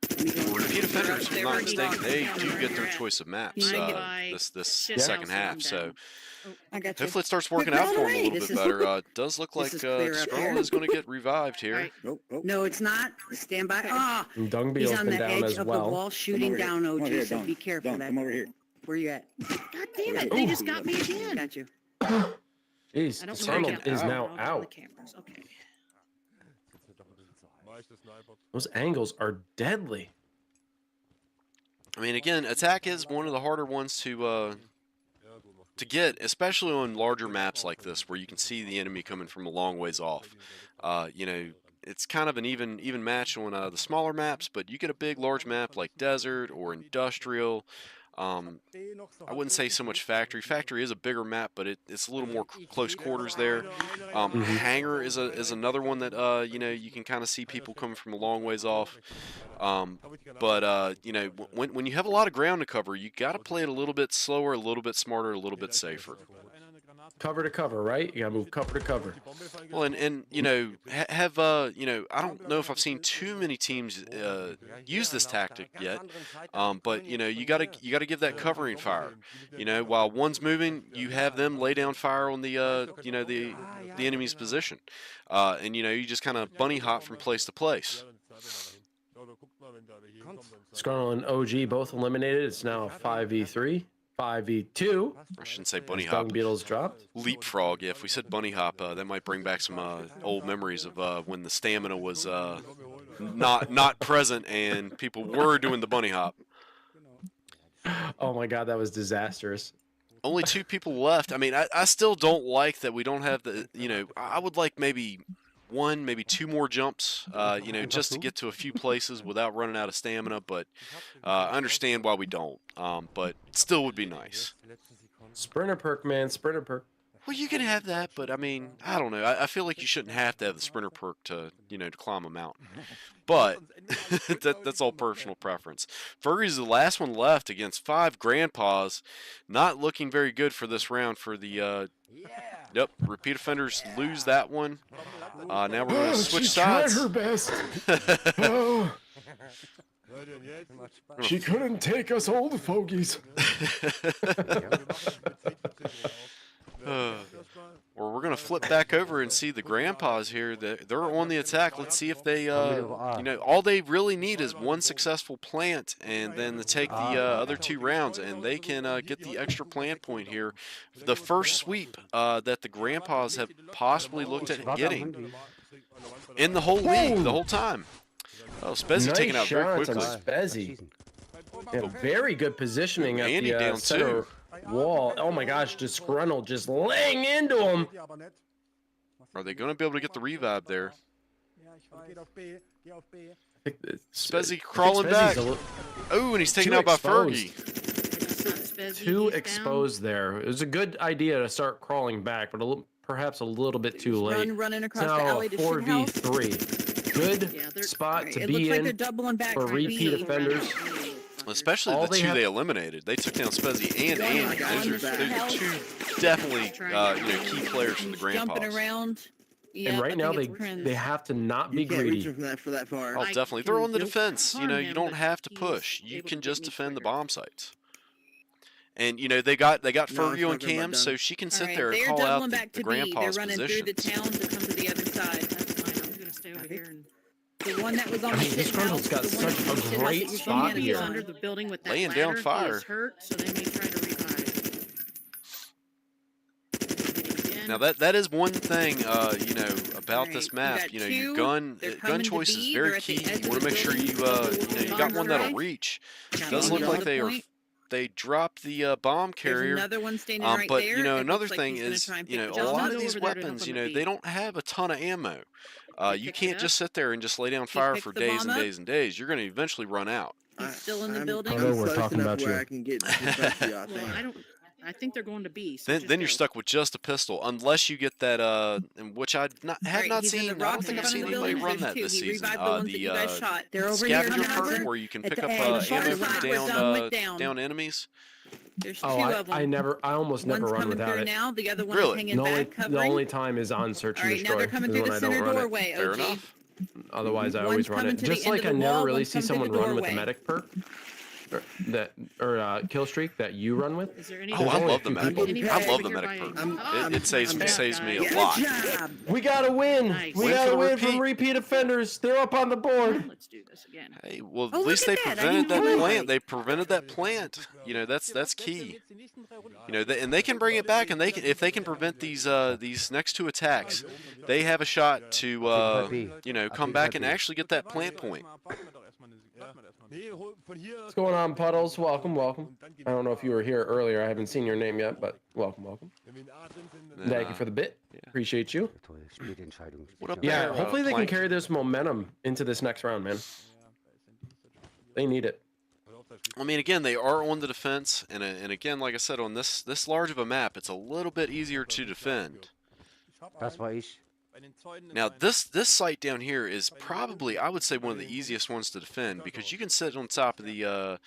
Repeat offenders, if I'm not mistaken, they do get their choice of maps this second half. So I got you. hopefully it starts working We're out for them a going little away. bit This is- better. It does look like this is clear up Strong here. is going to get revived here. Alright. Oh, oh. No, it's not. Stand by. Ah, And Dung he's Beetle's on been the down edge as of the well. wall shooting Come over down here. Come over OG, here, so Dom. be careful. Dom, That. come over here. Where you at? God damn it! They just got me again. Got you. Jeez, I don't Arnold know. is now On the out. cameras. Okay. Those angles are deadly. I mean, again, attack is one of the harder ones to get, especially on larger maps like this, where you can see the enemy coming from a long ways off. You know, it's kind of an even match on the smaller maps, but you get a big, large map like Desert or Industrial. I wouldn't say so much Factory. Factory is a bigger map, but it's a little more close quarters there. Hangar is another one that you know, you can kind of see people coming from a long ways off. But you know, when you have a lot of ground to cover, you got to play it a little bit slower, a little bit smarter, a little bit safer. Cover to cover, right? You gotta move cover to cover. Well, and you know, have you know, I don't know if I've seen too many teams use this tactic yet, but you know, you gotta give that covering fire. You know, while one's moving, you have them lay down fire on the you know, the enemy's position, and you know, you just kind of bunny hop from place to place. Scarnell and OG both eliminated. It's now a 5v3, 5v2. I shouldn't say bunny Dung hop. Beetle's dropped. Leapfrog. Yeah, if we said bunny hop, that might bring back some old memories of when the stamina was not present and people were doing the bunny hop. Oh my god, that was disastrous. Only 2 people left. I mean, I still don't like that we don't have the, you know, I would like maybe 1, maybe 2 more jumps, you know, just to get to a few places without running out of stamina, but I understand why we don't, but it still would be nice. Sprinter perk, man, sprinter perk. Well, you can have that, but I mean, I don't know. I feel like you shouldn't have to have the sprinter perk to, you know, to climb a mountain. But that's all personal preference. Fergie's the last one left against 5 grandpas. Not looking very good for this round for the, yep, repeat offenders lose that one. Now we're going to switch sides. She tried her best. Oh, she couldn't take us old fogies. We're we're gonna flip back over and see the grandpas here. They're on the attack. Let's see if they, you know, all they really need is one successful plant, and then to take the other 2 rounds, and they can get the extra plant point here. The first sweep that the grandpas have possibly looked at getting in the whole league, the whole time. Oh, Spezzy Nice taken out very shots on quickly. Spezzy. Yeah, very good positioning at Andy the down center wall. Oh my gosh, disgruntled, just laying into him. Are they going to be able to get the revive there? Spezzy I crawling think back. Spezzy's a li- Oh, and he's taken too out by exposed. Fergie. Too exposed there. It was a good idea to start crawling back, but perhaps a little bit too late. Running It's across the now a alley to shit house. 4v3. Good Yeah, they're, spot right, to it be looks like in. they're doubling back for to repeat B. offenders. Especially All the they 2 have- they eliminated. They took down Spezzy and Oh my Andy. God, Those are this 2 definitely key players for the He's jumping grandpas. around. Yeah, And right now they they have to not be You can't reach greedy. him for that far. Oh, I definitely. They're can on the nope, defense. You harm know, you him, don't but have to he's push. You able can to just get me defend the quicker. bomb sites. And you know they got No, Fergie on it's not cam, about so done. she can All sit right, there and they're call doubling out back the to B. They're grandpa's running through the positions. town to come to the other side. That's fine. I'm gonna stay over here and. The one that was on I the mean, shit Disgruntled's house. got the one such on a the shit house great that you're spot shooting here. at Under the building with that Laying down ladder. fire. He is hurt, so they may try to revive. Hitting Now again. that is one thing you know about Alright, this you map. got You know, your two. They're gun coming to choice is B. very They're at the key. edge You of want to the make sure building. you you got one that'll Right. reach. Got Doesn't one look on like the they dropped the bomb There's carrier. another one standing right But there. you know, It another looks like thing he's gonna is, try and you pick know, the a job lot up. of these over there to help weapons, on you the know, beat. they don't have a ton of ammo. They You picked can't it just sit there and just lay down fire for picked the days bomb and up. days and days. You're going to eventually run out. He's still in the I'm- building. I know I'm we're close talking enough about where you. I can get past you, I Well, think. I don't. I think they're going to B. So Then just you're go. stuck with just a pistol, unless you get that and which I have Alright, not he's in seen. the I don't rocks think in I've front seen of the anybody building. run There's that two. this He season. revived the ones that you guys shot. They're over scavenger here. hunt where you can At pick the up edge. ammo Far from side, we're done with down enemies. There's two Oh, of them. I almost never One's run coming without through it. now. The other one Really? is hanging The only, back, the covering. only time is on search All and right, now destroy. they're coming is through when the I don't center run it. doorway. Fair OG. enough. Otherwise, I One's always run coming it. to the Just end like of I the never wall, really one's see coming through someone the run with the doorway. medic perk kill streak that you run with. Is there any? Oh, I love the I'm medic. getting I paid. love the medic perk. It saves I'm saves me a Good lot. job. We gotta win. Nice. We Win gotta for the win repeat. from repeat offenders. They're up on the board. Let's do this again. Hey, well, Oh, at least they look at that. I prevented didn't that realize. plant. They prevented that plant. You know, that's key. You know, and they can bring it back, and they can if they can prevent these next 2 attacks, they have a shot to you know come back and actually get that plant point. What's going on, Puddles? Welcome, welcome. I don't know if you were here earlier. I haven't seen your name yet, but welcome, welcome. And, Thank you for the bit. Appreciate you. What up Yeah, there, hopefully they can Plank? carry this momentum into this next round, man. They need it. I mean, again, they are on the defense, and again, like I said, on this large of a map, it's a little bit easier to defend. Das war ich. Now, this site down here is probably, I would say, one of the easiest ones to defend because you can sit on top of the.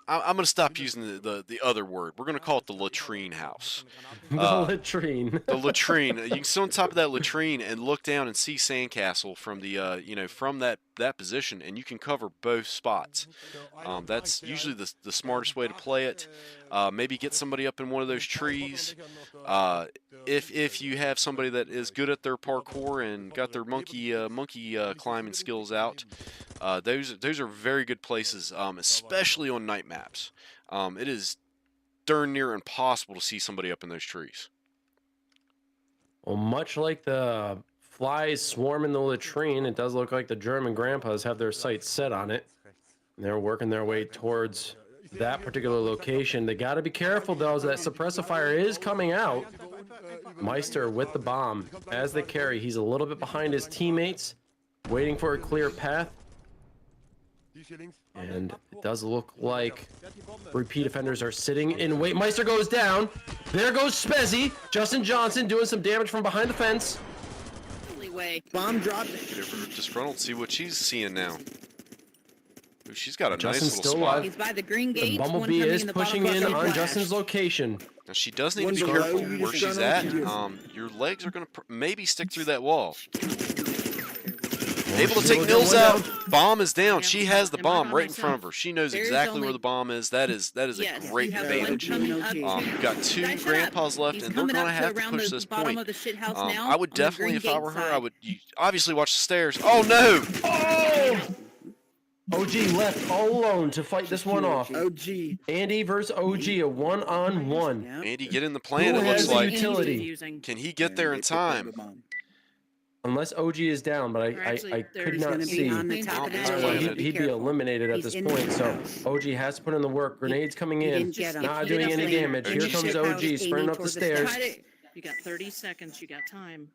I'm going to stop using the other word. We're going to call it the latrine house. The latrine. The latrine. You can sit on top of that latrine and look down and see Sandcastle from the you know from that position, and you can cover both spots. That's usually the smartest way to play it. Maybe get somebody up in one of those trees. If you have somebody that is good at their parkour and got their monkey climbing skills out, those are very good places, especially on night maps. It is darn near impossible to see somebody up in those trees. Well, much like the flies swarm in the latrine, it does look like the German grandpas have their sights set on it. They're working their way towards that particular location. They got to be careful, though, as that suppressor fire is coming out. Meister with the bomb as they carry. He's a little bit behind his teammates, waiting for a clear path. And it does look like repeat offenders are sitting in wait. Meister goes down. There goes Spezzy. Justin Johnson doing some damage from behind the fence. Way. Bomb dropped. Get over to Disgruntled, see what she's seeing now. Ooh, she's got a Justin's nice still little spot. alive. He's by the green The gate. one Bumblebee coming is in the bottom pushing in bucket on flash. Justin's location. Now she does need One to be below, careful you where just she's don't at. know what Your legs are going to maybe stick through that wall. Able to she's take able to get Mills one out. down. Bomb is down. Yeah, She has the am I bomb by right in front of myself? her. She knows There's exactly where only- the bomb is. That is Yes, a great you have advantage. one coming up. You've got 2 Guys, shut grandpas up. left, He's and they're coming going up to have to around push the this bottom point. of the shit house now. I would on the definitely, green if I gate were her, I side. would obviously watch the stairs. Oh no! Oh! OG left all alone to fight this one off. OG. Andy versus OG, a one-on-one. Yep. Andy, get in the plant. Who It looks has the like. utility? Confusing. Can he get there in time? Unless OG is down, but Or I actually, there could he's not Gonna see. be on the top of Oh, that well, Well, stairs. he'd be careful. eliminated at He's this in point, the so house. OG has to put in the work. Grenades coming He in, didn't get him. not Get doing up any later. damage. Here Finish comes your house, OG aiming sprinting up the toward the stairs. stairs. You got 30 seconds. You got time.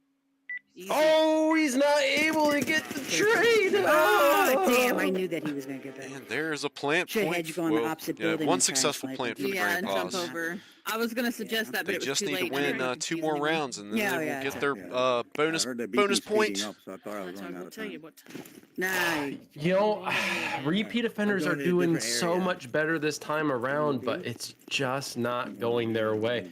Easy. Oh, he's not able to get the trade. Oh, damn, I knew that he was going to get that. And there's a plant Should've point. had you go in the opposite building one and try and successful snipe plant him. for the Yeah, and jump grandpas. over. I was gonna suggest that, but They it was just too need late. to win and 2 more rounds, and then Yeah, they will yeah, get it's their bonus point. Up, so I thought I was That's running why out we'll of tell you time. what. Nah, You know, repeat offenders I'm are going to a doing different so area. much better this time around, but it's just not going their way.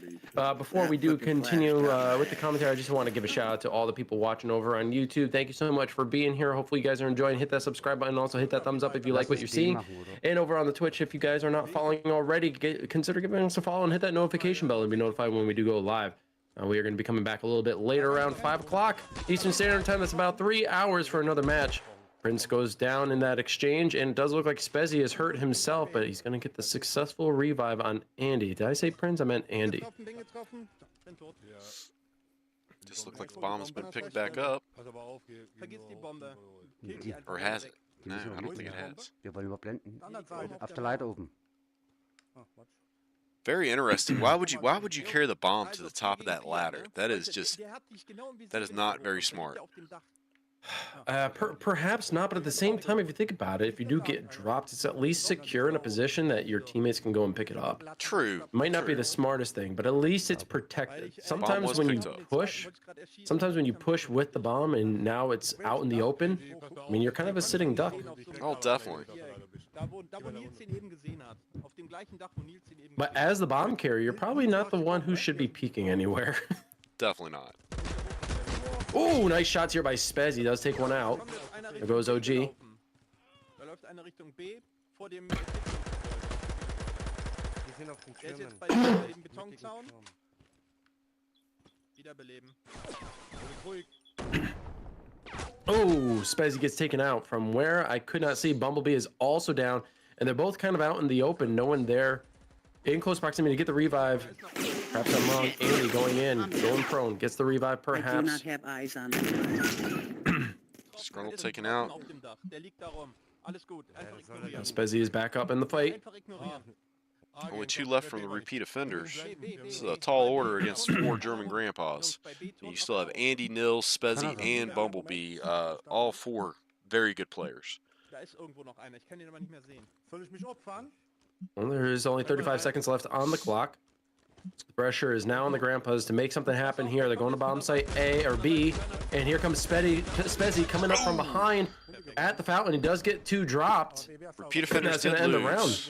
Before we do fucking continue flashed with the commentary, I just want to give a shout out to all the people watching over on YouTube. Thank you so much for being here. Hopefully you guys are enjoying. Hit that subscribe button. Also hit that thumbs up if you like what you're seeing. And over on the Twitch, if you guys are not following already, consider giving us a follow and hit that notification bell to be notified when we do go live. We are going to be coming back a little bit later, around 5 o'clock Eastern Standard Time. That's about 3 hours for another match. Prince goes down in that exchange, and it does look like Spezzy has hurt himself, but he's going to get the successful revive on Andy. Did I say Prince? I meant Andy. Just looked like the bomb has been picked back up. Vergiss die Bombe. Kill die einfach. Or has it? No, I don't think it has. Wir wollen überblenden. Anderen Seite. Auf der Leiter oben. Very interesting. Why would you carry the bomb to the top of that ladder? That is just that is not very smart. Perhaps not, but at the same time, if you think about it, if you do get dropped, it's at least secure in a position that your teammates can go and pick it up. True. Might not be the smartest thing, but at least it's protected. Sometimes was when you picked up. push, with the bomb and now it's out in the open, I mean, you're kind of a sitting duck. Oh, definitely. Da, wo Nils ihn eben gesehen hat. Auf dem gleichen Dach, wo Nils ihn eben But as the bomb carrier, you're probably not the one who should be peeking anywhere. Definitely not. Oh, nice shots here by Spez. He does take one out. Da läuft einer There Richtung goes B OG. gelaufen. Da läuft einer Richtung B vor dem Der ist jetzt bei dem Betonzaun. Wiederbeleben. Oh, Spezzy gets taken out from where I could not see. Bumblebee is also down, and they're both kind of out in the open. No one there in close proximity to get the revive. Perhaps I'm wrong. Andy going in, going prone, gets the revive I do not perhaps. have eyes on them. Scrunnel taken out. Auf dem Dach. Der liegt da rum. Alles gut. Einfach ignorieren. Spezzy is back up in the fight. Einfach ignorieren. Only 2 left from the repeat offenders. This is a tall order against 4 German grandpas. And you still have Andy, Nils, Spezzy, and Bumblebee. All 4 very good players. Da ist irgendwo noch einer. Ich kann ihn aber nicht mehr sehen. Soll ich mich opfern? Well, there's only 35 seconds left on the clock. The pressure is now on the grandpas to make something happen here. They're going to bomb site A or B, and here comes Spezzy coming up from behind at the fountain. He does get 2 dropped. Repeat offenders That's gonna did end the round. lose.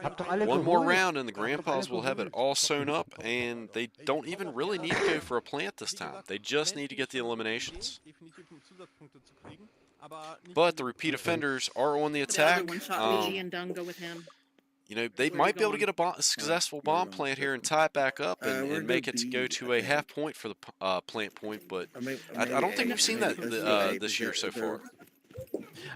Habt doch alle One more geholt. round and the grandpas will have it all sewn up, and they don't even really need to go for a plant this time. They just need to get the eliminations. Definitiv Zusatzpunkte zu kriegen. Aber nicht But the repeat offenders are on the The other attack. one shot OG and Dung go with him. You know, they might be able to get a successful bomb plant here and tie it back up and make it to go to a half point for the plant point, but I don't think we've seen that this year so far.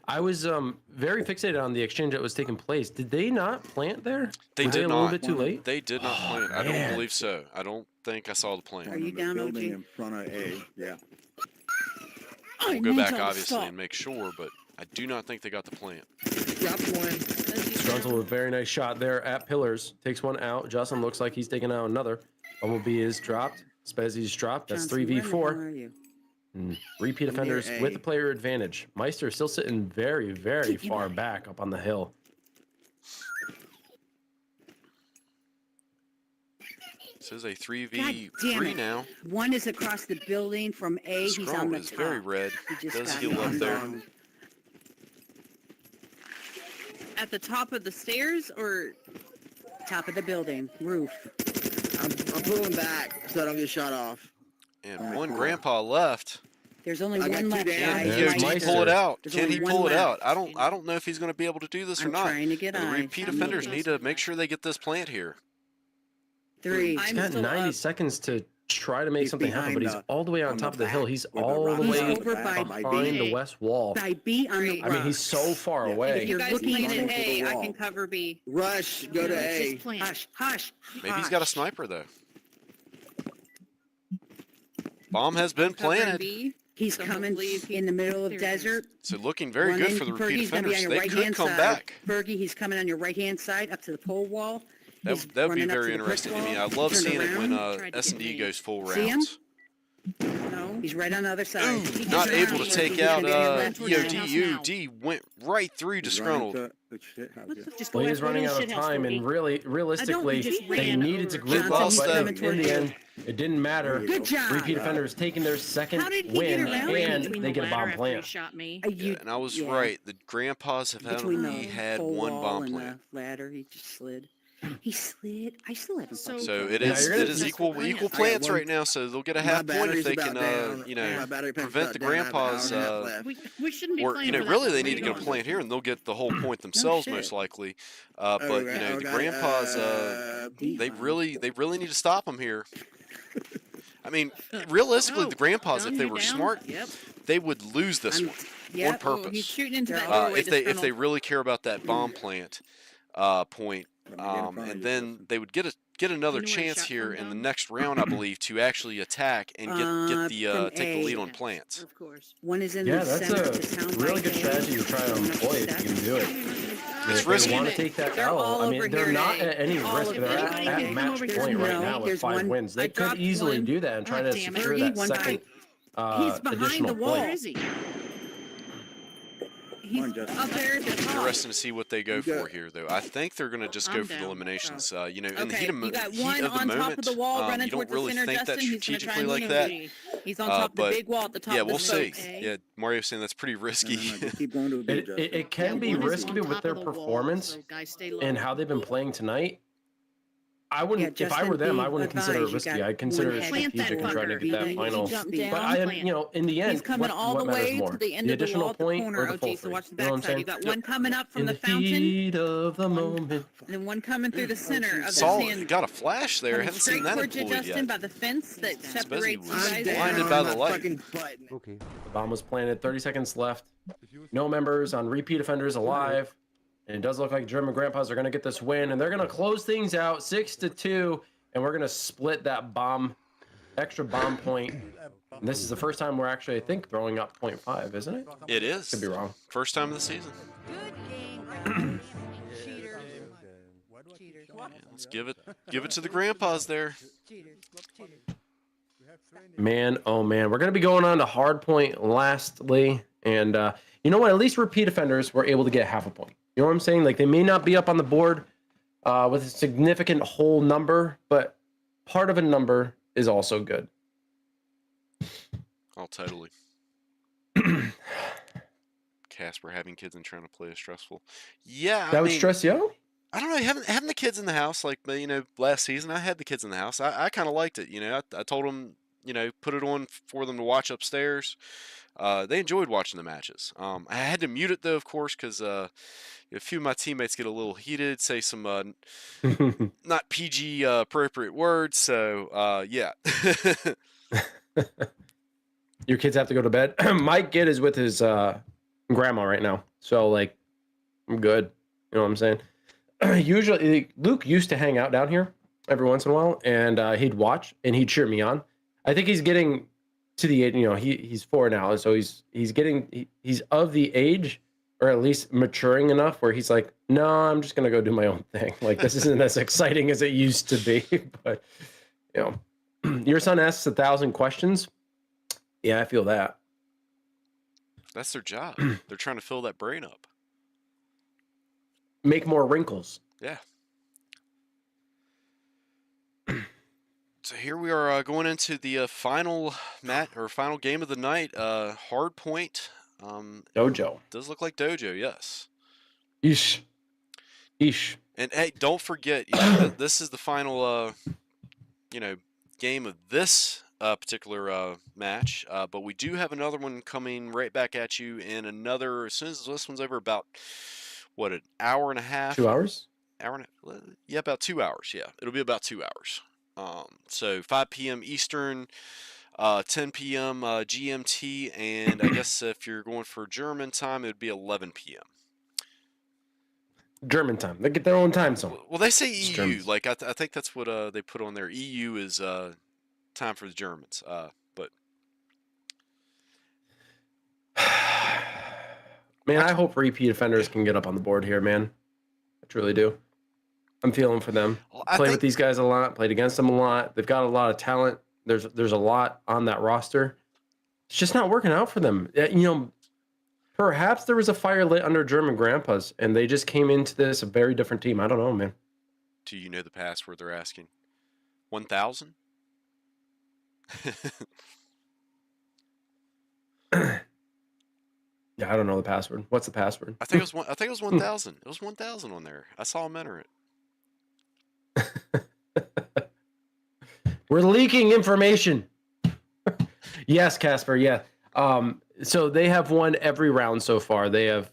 I was very fixated on the exchange that was taking place. Did they not plant there? They Were did a not. little bit too late? They did not plant. I don't man. believe so. I don't think I saw the Are plant. you down, building OG? in front of A. Yeah. We'll go back obviously and make sure, but I do not think they got the plant. Drop one. Strunzel with a very nice shot there at pillars. Takes one out. Justin looks like he's taking out another. Bumblebee is dropped. Spezzy's dropped. That's Johnson, where in the hell 3v4. are you? Repeat offenders A. with the player advantage. Meister still sitting very, very far back up on the hill. This is a God 3v3 damn it. now. One is across the building from A. He's on Scroll the is top. very red. He just Does got heal up knocked there. down. At the top of the stairs, or Top of the building, roof. I'm pulling back so I don't get shot off. And one grandpa left. There's only I got one two left, down. guys. Yeah, EOD Meister. pull it out. There's Can only he one pull it out? left. I don't know if he's going to be able to do this or I'm not. trying to get And the eyes. repeat I'm offenders looking. need to make sure they get this plant here. 3. He's I'm got still 90 up. seconds to try to make He's something happen, but he's behind all the way on on top the of the hill. back He's where the all the rock He's way is. over by behind the B. west wall. By B on the Great. I mean, he's so rocks. far Yeah. If away. you You're guys looking plant at at the A, I wall. can cover B. Rush, go to Let's A. just plant. Hush, hush. Maybe he's got a hush. sniper, though. Bomb has been Covering planted. B. He's So coming hopefully if he- in the middle of there he is. desert. So looking very Run good in. for the Fergie's repeat gonna be offenders. on your They right-hand could come side. back. Fergie, he's coming on your right-hand side up to the pole wall. That He's would be running up to very the brick interesting. I mean, I wall. love Turn seeing it when around. Tried to S&D get me. goes full See him? rounds. No. He's right on the other side. Ooh, He not just able ran. to take He's out gonna be on your left towards the side. house EOD. now. EOD went right through He's running Disgruntled. to the shit house, yeah. Just go Well, he's after running the out of shithouse, time, Fergie. and really, realistically, just they ran needed to over group Johnson. up, Lost but them. in Coming the toward end, it didn't matter. Good job. Repeat offenders taking their second How did he win, get around and between they the get a ladder bomb after he plant. shot me? You- And I was yeah. right. The grandpas have Between the only had pole one wall bomb and plant. the ladder, he just slid. He slid. I still haven't. So- fucking So found it Yeah, is you're gonna it is just- equal I got plants one- right now. So they'll get a My half point if battery's they about can down. you My know, battery pack's prevent the about down. I have an hour grandpas. and a half left. We shouldn't be Or playing you know, for that really one. they Where need to you get a going? plant here, and they'll get the whole point themselves shit. most likely. But you know, the Okay, grandpas they really need to stop them here. I mean, realistically, Oh, the grandpas, if gun they you were down? smart, Yep. they would lose this I'm- one yeah. on Oh, purpose. he's shooting into that Uh, doorway. if they Disgruntled. really care about that bomb plant point, Let me get in front of and you, then Justin. they would get another You know where chance shot here from in the down? next round, I believe, to actually attack and get from take the lead A. on plants. Of course. One is in Yeah, the that's center a of the town. really by good A. strategy to try to Going up the employ if you steps. can do it. It's If risky. they want to take that They're L, all I mean, over they're here not at at any all risk. of They're them. at Anybody can come match over here. point right No, now with there's 5 one- wins. They I could dropped easily one. do that and try God to damn it. secure Fergie, that one second He's behind additional the wall. Where point. is he? He's Come on, Justin. up there at the top. Interesting to see what they go You for got- here, though. I think they're going to just go I'm for the down. eliminations. You know, in the Okay, heat of, you got heat one of the on top moment, of the wall running you don't towards the really center, think that Justin. He's gonna try strategically and like shoot that. you. He's on top of the but big wall at the top Yeah, of the we'll see. spokes. Yeah, Mario's saying that's pretty No, risky. just keep going to a B, It, Justin. it, it can Yeah, be one is risky, on but with top their of the wall, performance so guys stay low. and how they've been playing tonight, I wouldn't. Yeah, if I Justin, were them, be I wouldn't consider it advised, you risky. got I'd consider one it head strategic and trying to fucker. get that He final. jumped down. But I, Plant. you know, in the end, He's coming all what the matters way more? to the end of the additional wall at the point corner, or the OG, full so free? watch the You know what I'm backside. saying? You got one coming up from In the the fountain, heat of the moment. and one coming through the center of the Solid. sand. Got a flash there. Coming Haven't straight seen that towards you, employed Justin, yet. by the fence that busy separates you with- guys. I'm Blinded down by on the my light. fucking button. Okay. The bomb was planted. 30 seconds left. No members on repeat offenders alive. And it does look like German grandpas are going to get this win. And they're going to close things out 6-2. And we're going to split that extra bomb point. And this is the first time we're actually, I think, throwing up 0.5, isn't it? It is. Could be wrong. First time of the season. Yeah, let's give it to the grandpas there. Man, oh man, we're going to be going on to hard point lastly. And you know what? At least repeat offenders were able to get half a point. You know what I'm saying? Like they may not be up on the board with a significant whole number, but part of a number is also good. Oh, totally. Casper, having kids and trying to play is stressful. Yeah, That I would mean, stress you out? I don't know. Having the kids in the house, like last season, I had the kids in the house. I kind of liked it. I told them, put it on for them to watch upstairs. They enjoyed watching the matches. I had to mute it though, of course, because a few of my teammates get a little heated, say some not PG appropriate words. So yeah. Your kids have to go to bed. My kid is with his grandma right now. So like I'm good. You know what I'm saying? Usually Luke used to hang out down here every once in a while and he'd watch and he'd cheer me on. I think he's getting to the age, he's 4 now. So he's of the age or at least maturing enough where he's like, no, I'm just going to go do my own thing. Like this isn't as exciting as it used to be, but your son asks 1,000 questions. Yeah, I feel that. That's their job. They're trying to fill that brain up. Make more wrinkles. Yeah. So here we are going into the final final game of the night. Hard point. Dojo. Does look like Dojo, yes. Eesh. And hey, don't forget, this is the final game of this particular match, but we do have another one coming right back at you in another. As soon as this one's over, about what, an hour and a half? 2 hours? Hour and yeah, about 2 hours. Yeah, it'll be about 2 hours. So 5 p.m. Eastern, 10 p.m. GMT, and I guess if you're going for German time, it would be 11 p.m. German time. They get their own time zone. Well, they say It's EU. Germans. Like I think that's what they put on there. EU is time for the Germans. But Man, I hope repeat offenders can get up on the board here, man. I truly do. I'm feeling for them. well, I Played think with these guys a lot, played against them a lot. They've got a lot of talent. There's a lot on that roster. It's just not working out for them. Perhaps there was a fire lit under German grandpas, and they just came into this a very different team. I don't know, man. do you know the password they're asking? 1,000? Yeah, I don't know the password. What's the password? I think it was one. I think it was 1,000. It was 1,000 on there. I saw him enter it. We're leaking information. Yes, Casper. Yeah. So they have won every round so far. They have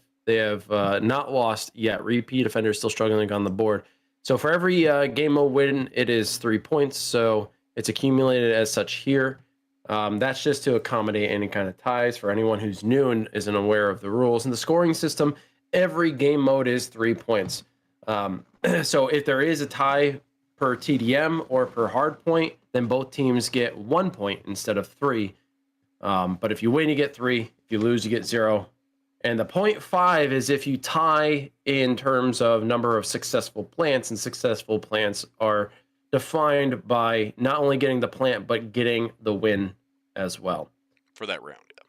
not lost yet. Repeat offenders still struggling on the board. So for every game mode win, it is 3 points. So it's accumulated as such here. That's just to accommodate any kind of ties for anyone who's new and isn't aware of the rules. In the scoring system, every game mode is 3 points. So if there is a tie per TDM or per hard point, then both teams get 1 point instead of 3. But if you win, you get 3. If you lose, you get 0. And the 0.5 is if you tie in terms of number of successful plants, and successful plants are defined by not only getting the plant, but getting the win as well For that round, yeah.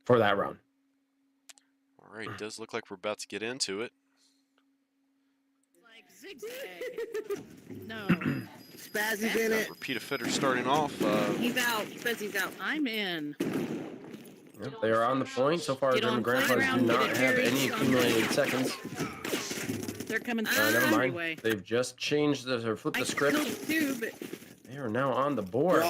for that round. All right, it does look like we're about to get into it. Like zigzag. No. Spazzy's in it. Repeat offender starting off. He's out. He says he's out. I'm in. Yep, they are on the point. So far, Get German on, play grandpas do around, not get it have carried. any accumulated seconds. They're coming Never through mind. anyway. They've just changed or flipped I the script. killed two, but They are now on the board.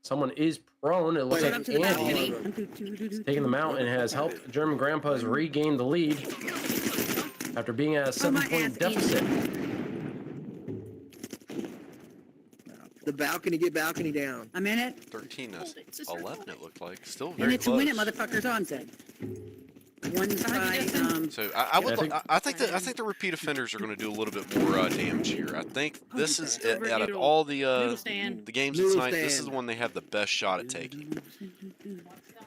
Someone is prone. It looks Wait, like up to the Andy balcony. is taking them out and has helped German grandpas regain the lead after being at a 7-point deficit. The balcony, get balcony down. I'm in it. 13 Hold it, sister, 11 hold it looked like. Still In very it to close. win it, motherfuckers. On said. One's by So I would. Yeah, I think the repeat offenders are going to do a little bit more damage here. I think this is Over out of noodle. all Noodle stand. the games Noodle tonight. This is stand. the one they have the best shot at taking.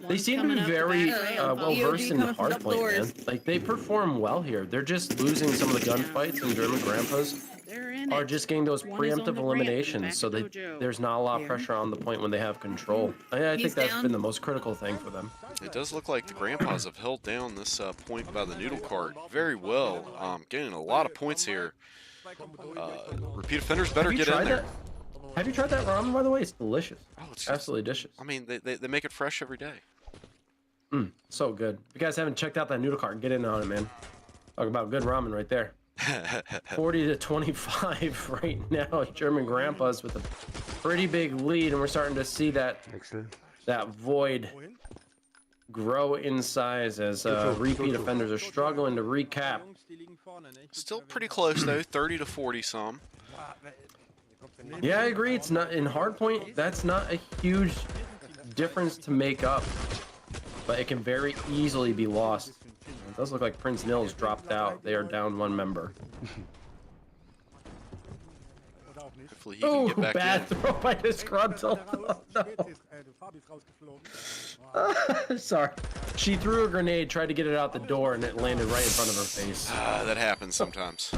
They One's seem to coming be up the very back way. well versed in coming from hard up point, man. doors. Like they perform well here. They're just losing some of the gunfights, and German grandpas They're in are it. just getting those One is on preemptive the ramp in the eliminations. back So of they, dojo. there's not a lot of Here. pressure on the point when they have control. I think He's that's down. been the most critical thing for them. It does look like the grandpas have held down this point by the noodle cart very well, gaining a lot of points here. Repeat offenders better Have you get in tried there. that? Have you tried that ramen, by the way? It's delicious. Oh, it's just, Absolutely delicious. I mean, they make it fresh every day. So good. If you guys haven't checked out that noodle cart, get in on it, man. Talk about good ramen right there. 40 to 25 right now. German grandpas with a pretty big lead, and we're starting to see that void grow in size as repeat offenders are struggling to recap. Still pretty close though, 30 to 40 some. Yeah, I agree. It's not in hardpoint. That's not a huge difference to make up, but it can very easily be lost. It does look like Prince Nils dropped out. They are down one member. Hopefully he can Oh, get back bad in. throw by Disgruntled. Oh, no. Sorry. She threw a grenade, tried to get it out the door, and it landed right in front of her face. That happens sometimes.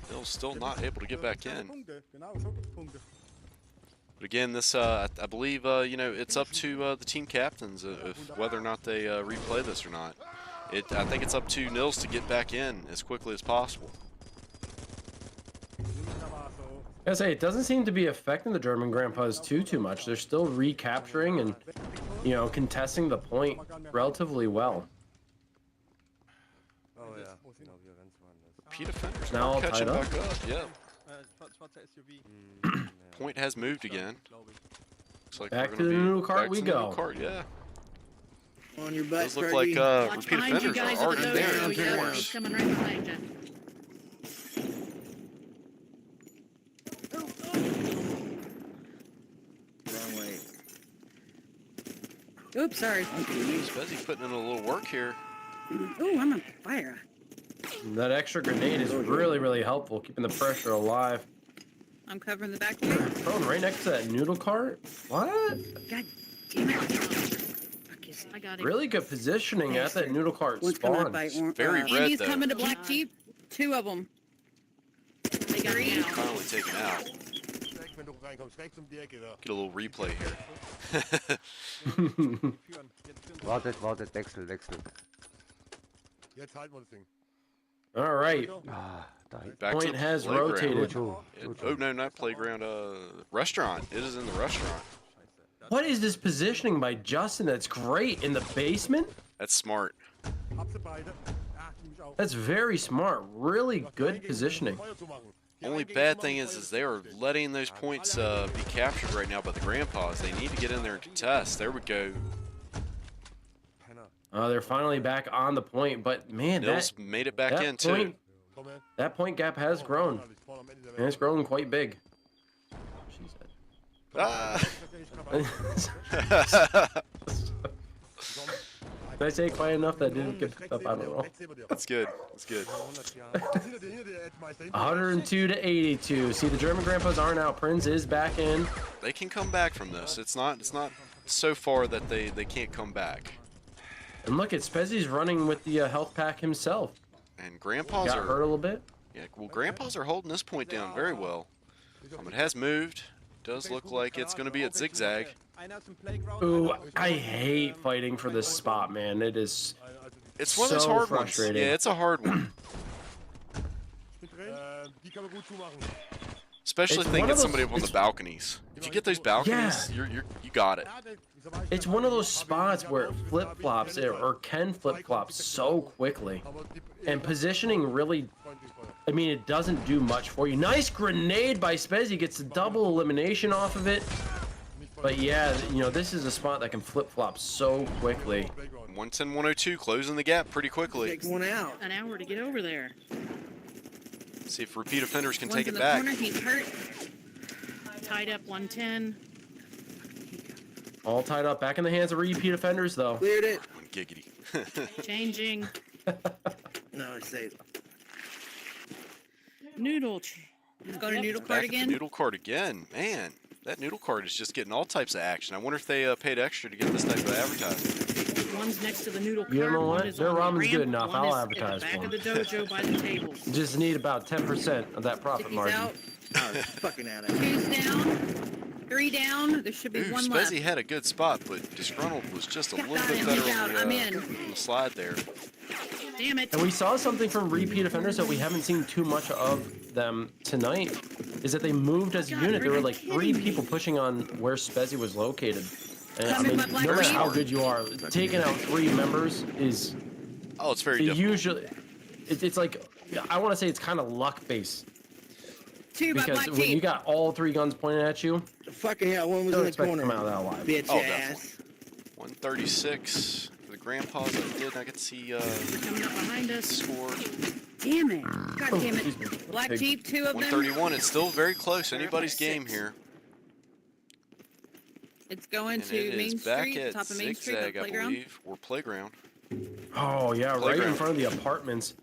Bill's still not able to get back in. But again, this I believe you know, it's up to the team captains if whether or not they replay this or not. I think it's up to Nils to get back in as quickly as possible. I say it doesn't seem to be affecting the German grandpas too much. They're still recapturing and, you know, contesting the point relatively well. Repeat offenders Now all catching tied up. back up. Yeah. schwarzer SUV. Point has moved again. Glaube ich. Looks like Back we're to gonna the be noodle cart back we to the noodle go. cart, yeah. On your butt, Does look Fergie. like Watch repeat behind you offenders guys are at already the there. dojo. Of Yeah, course. he's coming right behind you. Wrong way. Oops, sorry. Spezzy putting in a little work here. Ooh, I'm on fire. That extra grenade is really, really helpful, keeping the pressure alive. I'm covering the back here. Thrown right next to that noodle cart? What? God damn it. Fuck is I got him. Really good positioning at that noodle cart One's coming up spawn. by Very red, Andy's though. coming to Black Jeep. 2 of them. They got me out. Finally taken out. Rechts, wenn du reinkommst, rechts die Ecke da. Get a little replay here. Führen. Jetzt führen sie. Wartet, Wechsel. Jetzt halten wir das Ding. All right. Ah, da hinten. Back to Point the has playground. rotated. Jojo. Oh no, not playground. Restaurant. It is in the restaurant. What is this positioning by Justin that's great in the basement? That's smart. Hab sie beide. Ah, die mich auch. That's very smart. Really good positioning. Feuer zu machen. Only bad thing is they are letting those points be captured right now by the grandpas. They need to get in there and contest. There we go. Penner. They're finally back on the point, but man, Mills made it back that in too. point, Komm her. that point gap has grown, Vorne am Ende der and Welt. it's grown quite big. She said. Ah. Did I say it quiet enough that didn't get picked up? I don't know. That's good. That's good. 102 to 82. See, the German grandpas aren't out. Prince is back in. They can come back from this. It's not so far that they can't come back. And look at Spezzy's running with the health pack himself. And grandpas Got hurt a are little bit. grandpas are holding this point down very well. It has moved. Does look like it's going to be at zigzag. Ooh, I hate fighting for this spot, man. It is. It's one of those So hard frustrating. ones. Yeah, it's a hard one. Die kann man gut zumachen. Especially It's if they one get of those- somebody up on the it's- balconies. If you get those balconies, you got it. It's one of those spots where it flip flops or can flip flop so quickly. And positioning really, I mean, it doesn't do much for you. Nice grenade by Spezzy, gets a double elimination off of it. But yeah, you know, this is a spot that can flip flop so quickly. 110, 102, closing the gap pretty quickly. Take one out. An hour to get over there. See if repeat offenders can One's take in it the back. corner. He's hurt. Tied up 110. All tied up, back in the hands of repeat offenders, though. Cleared it. Giggity. Changing. No, it's safe. Noodle. Let's go to noodle Back cart at the again. noodle cart again. Man, that noodle cart is just getting all types of action. I wonder if they paid extra to get this type of advertising. One's next to the noodle cart. You know one what? is Their on the ramen's ramp, good enough. one I'll is advertise at for the back of the dojo by the tables. Just need about 10% of that profit He's margin. out. Oh, it's fucking out of here. 2's down. 3 down. There should be Ooh, one left. Spezzy had a good spot, but Disgruntled was just a Got little bit him. better He's on out. the, I'm in. on the slide there. Damn it. And we saw something from repeat offenders that we haven't seen too much of them tonight, is that they moved as a God, unit. There were are you like 3 kidding me? people pushing on where Spezzy was located. And I Coming mean, by Black no matter how Jeep. good you are, taking out 3 members is Oh, it's very difficult. usually, it's like, I want to say it's kind of luck based. 2 by Because Black when you Jeep. got all 3 guns pointed at you, Fucking hell, one was don't in the expect to corner. come out of that alive. Bitch Oh, ass. 136 for the grandpas. I did not get to see Coming up behind us. score. Damn it. God Oh, damn excuse me. it. Black Pig. Jeep, 2 of them. 131. It's still very close. Anybody's game here. It's going And to it Main is back Street, at top of Main Street, the zigzag, I playground. believe, or playground. Oh, yeah, right in Playground. front of the apartments.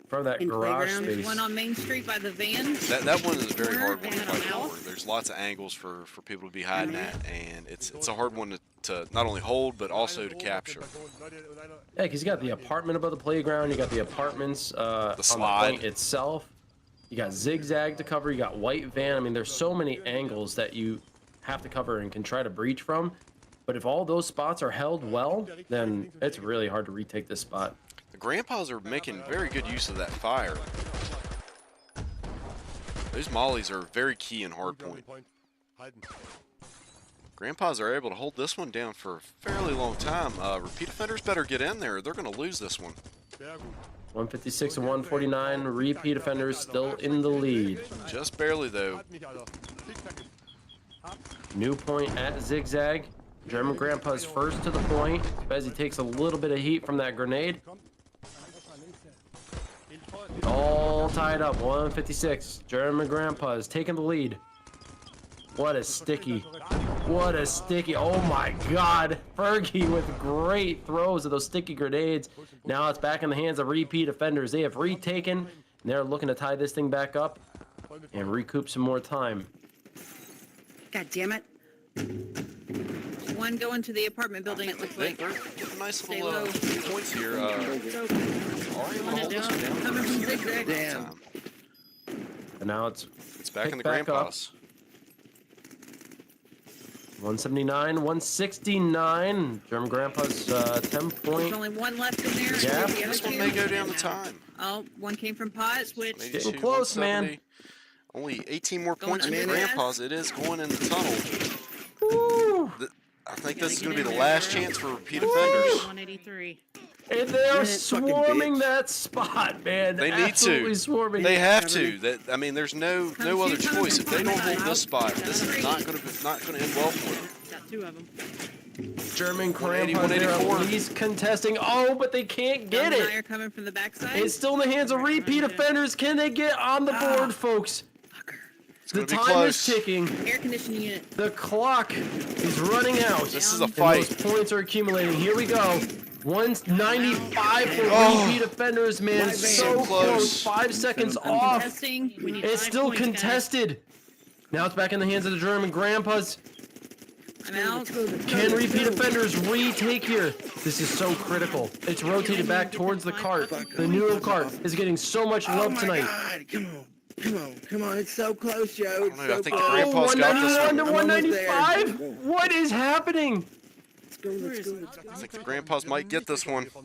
In front of that In garage playground, space. One on Main Street by the van. That one is a very hard one to Corner, fight and an for. There's lots of angles for people to be hiding at, and it's a hard one to not only hold but also to capture. Yeah, because you got the apartment above the playground, you got the apartments on the slide. point itself, you got zigzag to cover, you got white van. I mean, there's so many angles that you have to cover and can try to breach from. But if all those spots are held well, then it's really hard to retake this spot. The grandpas are making very good use of that fire. Those mollies are very key in hardpoint. Grandpas are able to hold this one down for a fairly long time. Repeat offenders better get in there. They're going to lose this one. Sehr gut. 156 and 149. Repeat offenders still in the lead. Just barely, though. Halt mich, Alter. Zickzack. New point at Zigzag. German Grandpa's first to the point. Bezzy takes a little bit of heat from that grenade. All tied up, 156. German Grandpa's taking the lead. What a sticky. What a sticky. Oh my God. Fergie with great throws of those sticky grenades. Now it's back in the hands of repeat offenders. They have retaken, and they're looking to tie this thing back up and recoup some more time. God damn it. One going to the apartment building, it looks They, like. they're getting nice Stay little low. points here. So, Are able to hold this one down coming for from a Zigzag. Damn. time. And now it's It's back in the Pick back up. Grandpas. 179, 169. German Grandpa's 10 There's point. only one left in there. Yeah, The other This one two. may go down the time. Oh, one came from pot, switch. 182, Getting close, man. 170. Only 18 more Going points for the under Grandpas. It is going in the tunnel. Woo! I think Gotta this is get going to in be the there, last girl. chance for repeat offenders. 183. And they are That fucking swarming bitch. that spot, man. They need Absolutely to. swarming. They have to. That I mean, there's no other shoot, come choice. If they don't hold out. this spot, this is not going to end well for them. Got two of them. German 180, Grandpa's there 184. at least contesting. Oh, but they can't get Gunn and I it. are coming from the backside. It's still in the hands of repeat offenders. Can they get on the board, folks? It's The going to be time close. is ticking. Air conditioning unit. The clock is running out. This is a And fight. those points are accumulating. Here we go. 195 for Oh. repeat offenders, man. So close. 5 seconds off. Contesting. We need It's 5 still points, guys. contested. Now it's back in the hands of the German Grandpas. I'm out. Can repeat offenders retake here? This is so critical. It's rotated back towards the cart. The new cart is getting so much Oh love my tonight. God. Come on. Come on. Come on. It's so close, Joe. I It's don't know, I so think the close. Grandpa's got this 191 one. to I'm almost 195? What is happening? Let's go. Let's go. Let's go. I think the Grandpas might get this one. I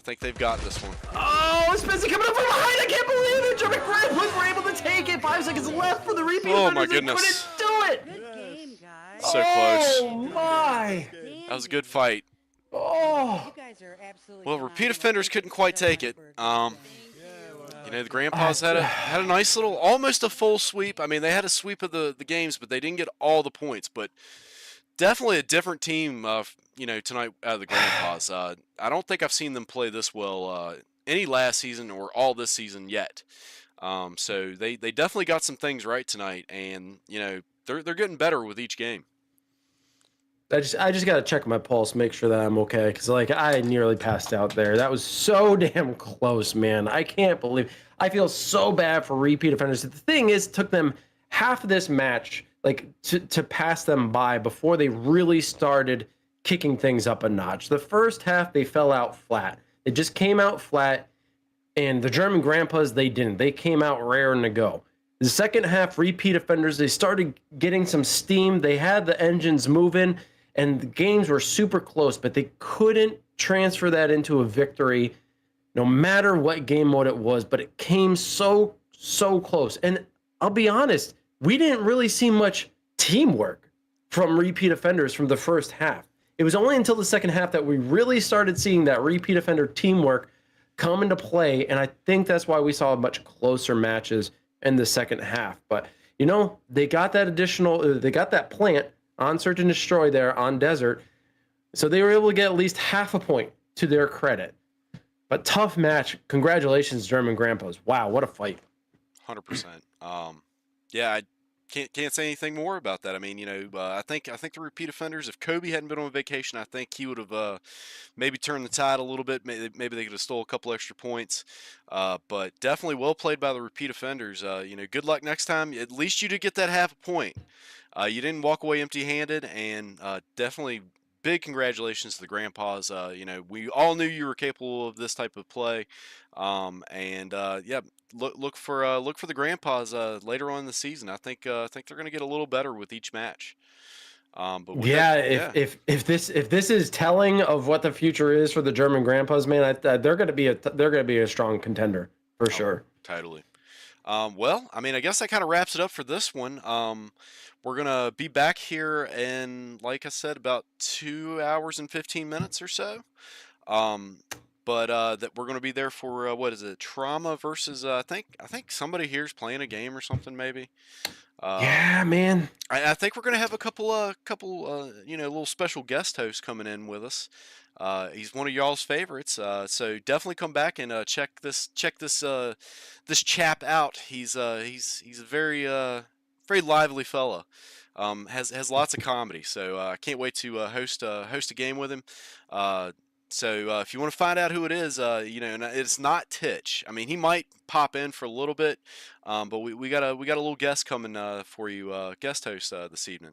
think they've got this one. Oh, Spencer coming up from behind. I can't believe it. German Grandpas were able to take it. 5 seconds left for the repeat Oh, offenders. my They goodness. couldn't do it. Good game, guys. So close. Oh, my. That was a good fight. Oh. You guys are absolutely Well, repeat phenomenal. offenders couldn't quite take it. You know, the Grandpas had a nice little, almost a full sweep. I mean, they had a sweep of the games, but they didn't get all the points. But definitely a different team, you know, tonight out of the Grandpas. I don't think I've seen them play this well any last season or all this season yet. So they definitely got some things right tonight, and you know they're getting better with each game. I just gotta check my pulse, make sure that I'm okay, because like I nearly passed out there. That was so damn close, man. I can't believe. I feel so bad for repeat offenders. The thing is, it took them half of this match like to pass them by before they really started kicking things up a notch. The first half they fell out flat. They just came out flat, and the German Grandpas they didn't. They came out raring to go. The second half, repeat offenders, they started getting some steam. They had the engines moving. And the games were super close, but they couldn't transfer that into a victory no matter what game mode it was. But it came so close. And I'll be honest, we didn't really see much teamwork from repeat offenders from the first half. It was only until the second half that we really started seeing that repeat offender teamwork come into play. And I think that's why we saw much closer matches in the second half. But, you know, they got that they got that plant on Search and Destroy there on Desert. So they were able to get at least half a point to their credit. But tough match. Congratulations, German Grandpas. Wow, what a fight. 100%. Yeah, I can't say anything more about that. I mean, you know, I think the repeat offenders, if Kobe hadn't been on vacation, I think he would have maybe turned the tide a little bit. Maybe they could have stole a couple extra points. But definitely well played by the repeat offenders. You know, good luck next time. At least you did get that half a point. You didn't walk away empty-handed, and definitely big congratulations to the Grandpas. You know, we all knew you were capable of this type of play, and yeah, look for the Grandpas later on in the season. I think they're going to get a little better with each match. But Yeah, if this is telling of what the future is for the German Grandpas, man, they're going to be a strong contender for sure. Totally. Well, I mean, I guess that kind of wraps it up for this one. We're going to be back here in, like I said, about 2 hours and 15 minutes or so. but that we're going to be there for what is it? Trauma versus I think somebody here's playing a game or something maybe. Yeah, man. I think we're gonna have a couple little special guest hosts coming in with us. He's one of y'all's favorites, so definitely come back and check this chap out. He's a very lively fella. Has lots of comedy, so I can't wait to host a game with him. So if you want to find out who it is, and it's not Titch. I mean, he might pop in for a little bit, but we got a little guest coming for you, guest host this evening.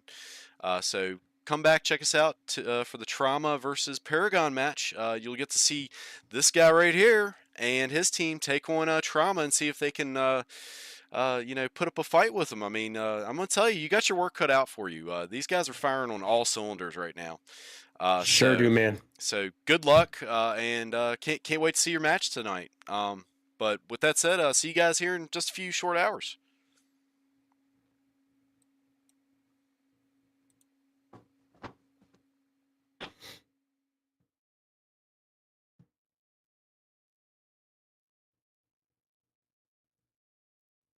So come back, check us out for the Trauma versus Paragon match. You'll get to see this guy right here and his team take on Trauma and see if they can put up a fight with them. I mean, I'm gonna tell you, you got your work cut out for you. These guys are firing on all cylinders right now. Sure do, man. So good luck, and can't wait to see your match tonight. But with that said, see you guys here in just a few short hours.